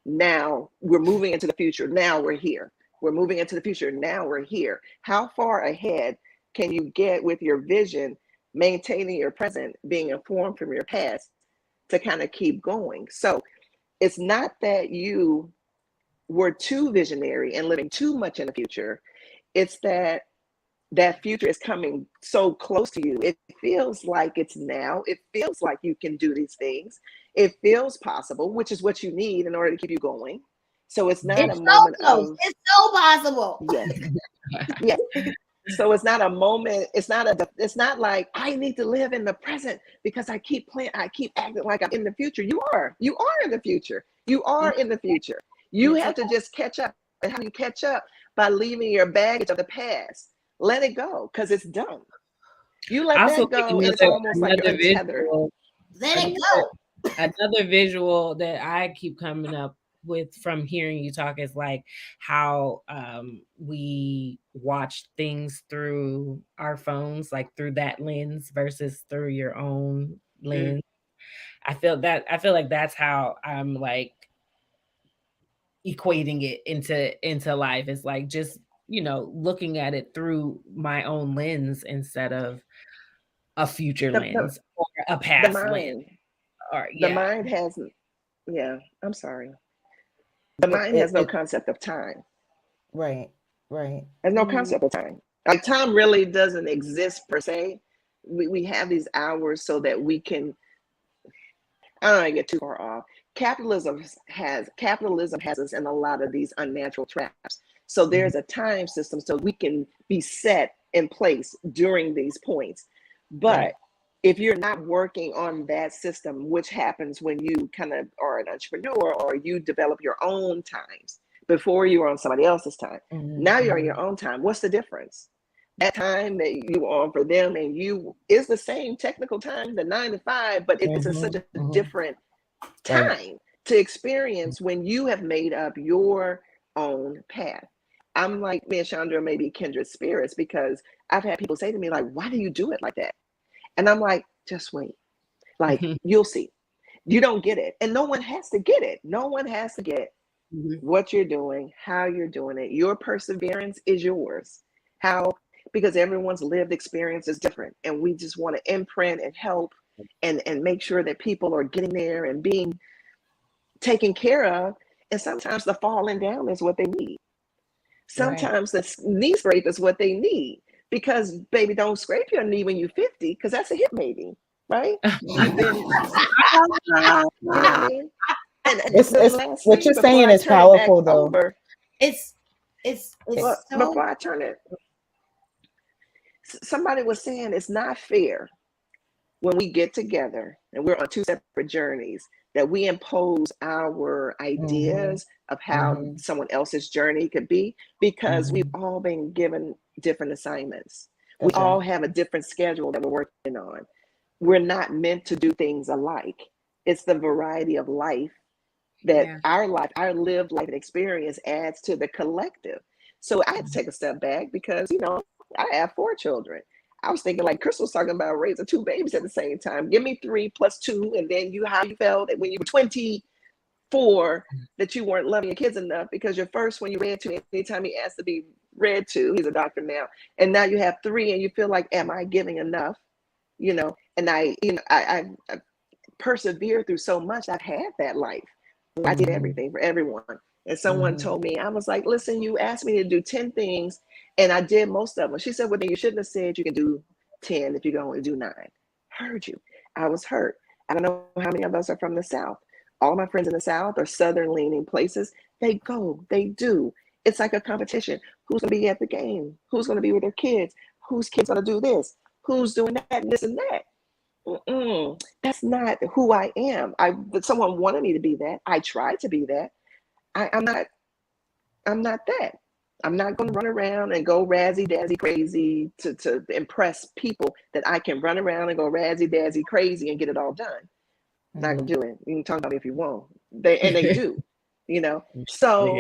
S5: Now we're moving into the future. Now we're here. We're moving into the future. Now we're here. How far ahead can you get with your vision, maintaining your present, being informed from your past to kind of keep going? So it's not that you were too visionary and living too much in the future. It's that future is coming so close to you. It feels like it's now. It feels like you can do these things. It feels possible, which is what you need in order to keep you going. So it's not a
S2: It's so
S5: moment
S2: close.
S5: of,
S2: It's so possible.
S5: yes, yes. So it's not a moment. It's not like I need to live in the present because I keep acting like I'm in the future. You are in the future. You are in the future. You
S2: It's
S5: have to just catch up. And how do you catch up? By leaving your baggage of the past. Let it go, because it's done. You
S3: I
S5: let
S3: also
S5: that
S3: think
S5: go, and it's almost like you're untethered.
S2: Let it
S3: another,
S2: go.
S3: another visual that I keep coming up with from hearing you talk is like how we watch things through our phones, like through that lens versus through your own lens. I feel like that's how I'm like equating it into life. It's like just, looking at it through my own lens instead of a future
S5: The, the,
S3: lens or a
S5: the
S3: past lens.
S5: mind,
S3: Or
S5: the
S3: yeah.
S5: mind has, yeah, I'm sorry. The mind has no
S4: It
S5: concept of time.
S4: right.
S5: There's no concept of time. Like time really doesn't exist per se. We have these hours so that we can, I don't want to get too far off. Capitalism has us in a lot of these unnatural traps. So there's a time system so we can be set in place during these points. But
S3: Right.
S5: if you're not working on that system, which happens when you kind of are an entrepreneur or you develop your own times before you were on somebody else's time. Now you're on your own time. What's the difference? That time that you were on for them and you is the same technical time, the 9 to 5, but it's such a different time
S4: Right.
S5: to experience when you have made up your own path. I'm like, me and Chandra may be kindred spirits, because I've had people say to me, like, why do you do it like that? And I'm like, just wait. Like, you'll see. You don't get it. And no one has to get it. No one has to get what you're doing, how you're doing it. Your perseverance is yours. How? Because everyone's lived experience is different. And we just want to imprint and help and make sure that people are getting there and being taken care of. And sometimes the falling down is what they need. Sometimes the knee scrape is what they need. Because, baby, don't scrape your knee when you're 50, because that's a hip maybe, right? You've been, you know what I mean? And
S4: It's
S5: the last
S4: what
S5: thing
S4: you're
S5: before
S4: saying
S5: I
S4: is
S5: turn it back
S4: powerful though.
S5: over,
S2: It's
S5: well,
S2: so
S5: before I turn it, somebody was saying it's not fair when we get together and we're on two separate journeys that we impose our ideas of how someone else's journey could be, because we've all been given different assignments. We
S4: That's
S5: all
S4: right.
S5: have a different schedule that we're working on. We're not meant to do things alike. It's the variety of life that our lived life and experience adds to the collective. So I had to take a step back because, I have 4 children. I was thinking, like Crystal's talking about, raising 2 babies at the same time. Give me 3 plus 2, and then how you felt when you were 24 that you weren't loving your kids enough because your first one you read to, anytime he asked to be read to, he's a doctor now, and now you have 3 and you feel like, am I giving enough? And I persevered through so much. I've had that life. I did everything for everyone. And someone told me, I was like, listen, you asked me to do 10 things and I did most of them. She said, well, then you shouldn't have said you can do 10 if you can only do 9. Heard you. I was hurt. I don't know how many of us are from the South. All my friends in the South are Southern leaning places. They go, they do. It's like a competition. Who's going to be at the game? Who's going to be with their kids? Whose kids going to do this? Who's doing that and this and that? That's not who I am. Someone wanted me to be that. I tried to be that. I'm not that. I'm not going to run around and go razzy-dazzy crazy to impress people that I can run around and go razzy-dazzy crazy and get it all done. Not going to do it. You can talk about it if you want. They do, you know. So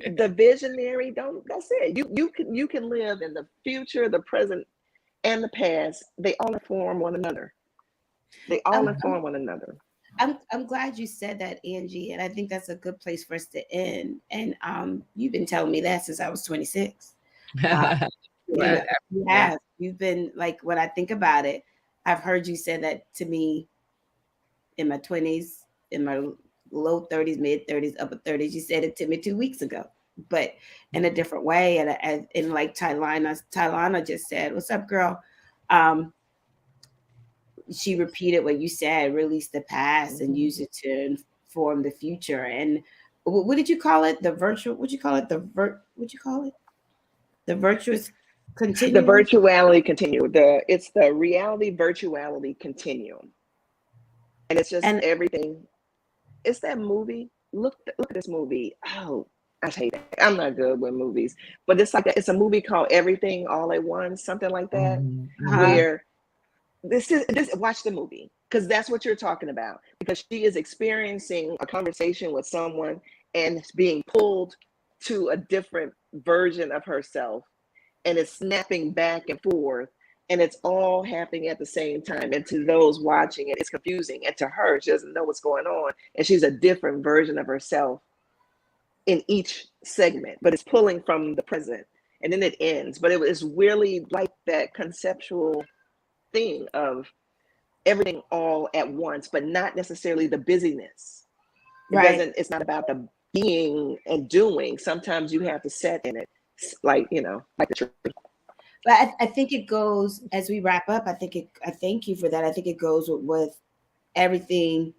S5: the visionary, that's it. You can live in the future, the present, and the past. They all inform one another. Inform one another.
S2: I'm glad you said that, Angie, and I think that's a good place for us to end. And you've been telling me that since I was 26. You have. You've been like, when I think about it, I've heard you say that to me in my 20s, in my low 30s, mid 30s, upper 30s. You said it to me 2 weeks ago, but in a different way. And like Tylana just said, "What's up, girl?" She repeated what you said: release the past and use it to inform the future. And what did you call it? The virtual? What'd you call it? What'd you call it? The virtuous continuum.
S5: The virtuality continuum. It's the reality virtuality continuum. And it's just everything. It's that movie. Look at this movie. Oh, I hate it. I'm not good with movies, but it's like it's a movie called Everything All at Once, something like that. Where this watch the movie, because that's what you're talking about. Because she is experiencing a conversation with someone and being pulled to a different version of herself, and it's snapping back and forth. And it's all happening at the same time. And to those watching it, it's confusing. And to her, she doesn't know what's going on. And she's a different version of herself in each segment, but it's pulling from the present. And then it ends. But it was really like that conceptual thing of everything all at once, but not necessarily the busyness. It's not about the being and doing. Sometimes you have to set in it, like the tree.
S2: But I think it goes, as we wrap up, I thank you for that. I think it goes with everything,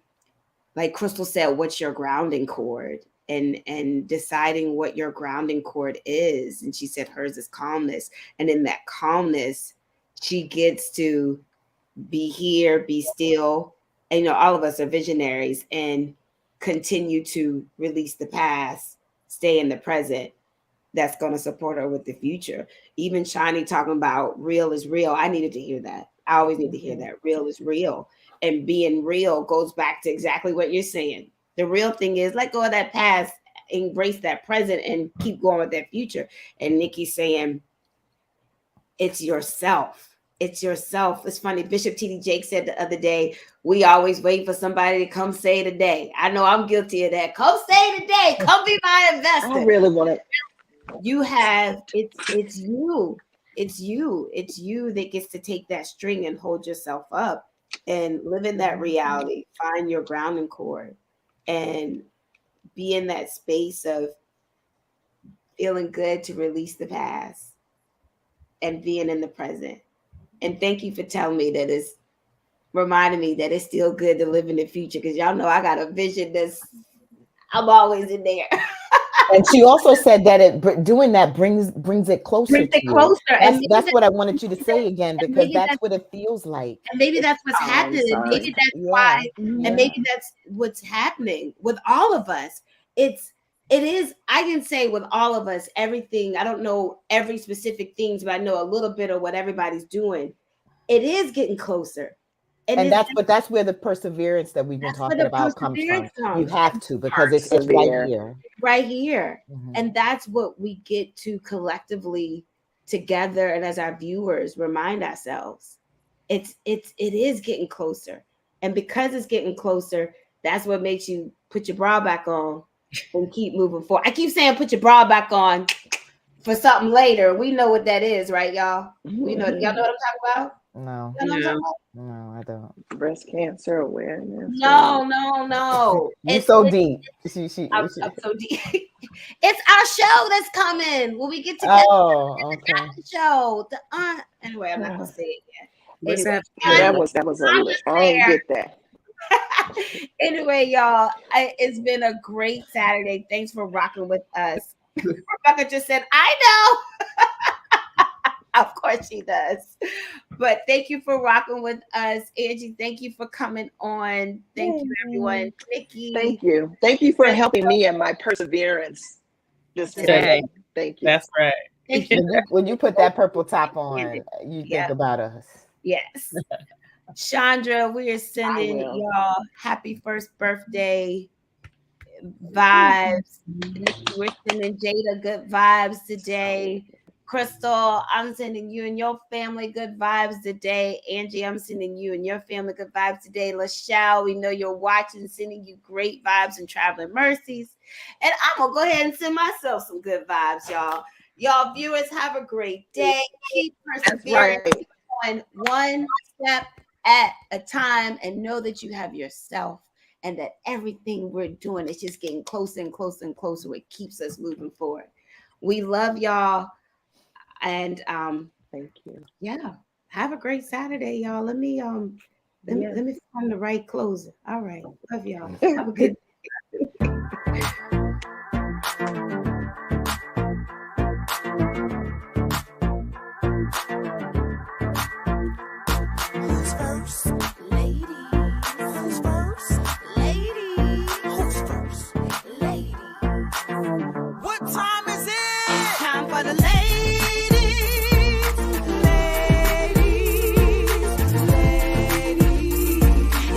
S2: like Crystal said, what's your grounding cord, and deciding what your grounding cord is. And she said hers is calmness. And in that calmness, she gets to be here, be still. And, all of us are visionaries and continue to release the past, stay in the present. That's going to support her with the future. Even Shani talking about real is real. I needed to hear that. I always need to hear that. Real is real. And being real goes back to exactly what you're saying. The real thing is let go of that past, embrace that present, and keep going with that future. And Nikki's saying, it's yourself. It's yourself. It's funny. Bishop T.D. Jakes said the other day, we always wait for somebody to come say today. I know I'm guilty of that. Come say today. Come be my investor.
S5: I really want to.
S2: You have, it's you that gets to take that string and hold yourself up and live in that reality. Find your grounding cord and be in that space of feeling good to release the past and being in the present. And thank you for telling me that, it's reminding me that it's still good to live in the future, because y'all know I got a vision I'm always in there.
S4: And she also said that doing that brings it closer. That's what I wanted you to say again, because that's what it feels like.
S2: And maybe that's what's happening. Maybe that's why. And maybe that's what's happening with all of us. It is, I can say with all of us, everything, I don't know every specific things, but I know a little bit of what everybody's doing. It is getting closer.
S4: And that's where the perseverance that we've been talking about comes from. You have to, because it's right here.
S2: Right here. Mm-hmm. And that's what we get to collectively together, and as our viewers remind ourselves. It is getting closer. And because it's getting closer, that's what makes you put your bra back on and keep moving forward. I keep saying put your bra back on, for something later. We know what that is, right, y'all? We know. Y'all know what I'm talking about?
S4: No,
S2: Y'all know what I'm talking about?
S4: no, I don't.
S5: Breast cancer awareness.
S2: No.
S4: You so deep.
S2: I'm so deep. It's our show that's coming. When we get together,
S4: Oh, okay.
S2: the show. Anyway, I'm not gonna say it yet.
S6: What's
S2: Anyway,
S5: That was a
S2: I'm
S5: lit.
S2: just
S5: I don't
S2: there.
S5: get that.
S2: Anyway, y'all, it's been a great Saturday. Thanks for rocking with us. Rebecca just said, I know. Of course she does. But thank you for rocking with us. Angie, thank you for coming on. Thank you, everyone. Nikki.
S5: Thank you. Thank you for helping me and my perseverance this day. Thank you.
S3: That's right.
S2: Thank you.
S4: When you put that purple top on, you think about us.
S2: Yes. Chandra, we are sending y'all happy first birthday vibes. We're sending Jada good vibes today. Crystal, I'm sending you and your family good vibes today. Angie, I'm sending you and your family good vibes today. LaShalle, we know you're watching, sending you great vibes and traveling mercies. And I'm going to go ahead and send myself some good vibes, y'all. Y'all viewers, have a great day. Keep persevering on one step at a time and know that you have yourself and that everything we're doing is just getting closer and closer and closer. It keeps us moving forward. We love y'all. And
S5: thank you.
S2: Yeah. Have a great Saturday, y'all. Let me find the right closer. All right. Love y'all. Have a good day.
S1: Who's first? Ladies. Who's first? Ladies. Who's first? Ladies. What time is it? Time for the ladies.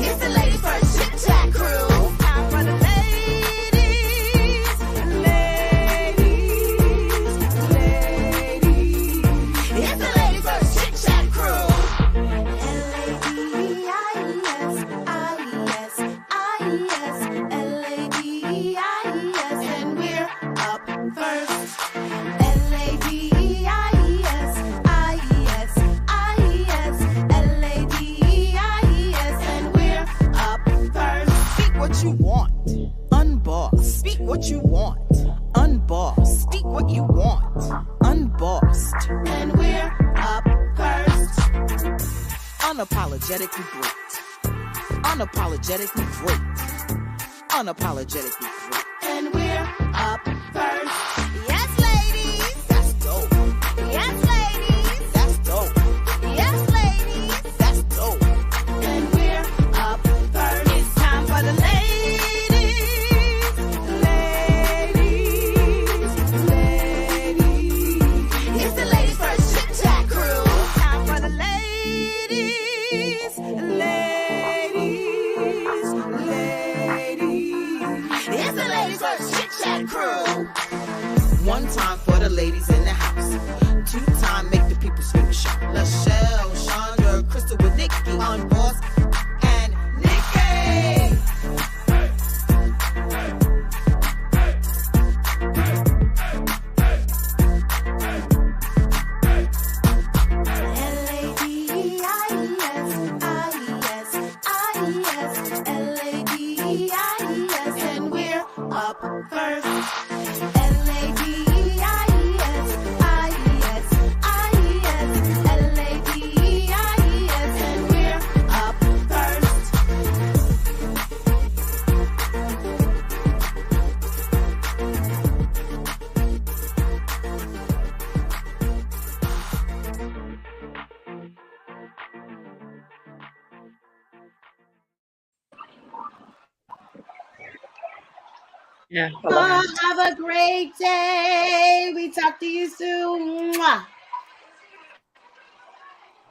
S1: It's the ladies first Chit-Chat crew. Time for the ladies. It's the ladies first Chit-Chat crew. And we're up first. Speak what you want, unbossed. Speak what you want, unbossed. Speak what you want, unbossed. And we're up first. Unapologetically great. Unapologetically great. Unapologetically great. And we're up first. Yes, ladies. That's dope. Yes, ladies. That's dope. Yes, ladies. That's dope. And we're up first. It's time for the ladies. It's the ladies first Chit-Chat crew. Time for the ladies. It's the ladies first Chit-Chat crew. One time for the ladies in the house. Two time make the people scream and shout. LaShalle, Chandra, Crystal with Nikki on boss and Nikki. And we're up first. And we're up first.
S3: Yeah.
S2: Have a great day. We talk to you soon. Mwah.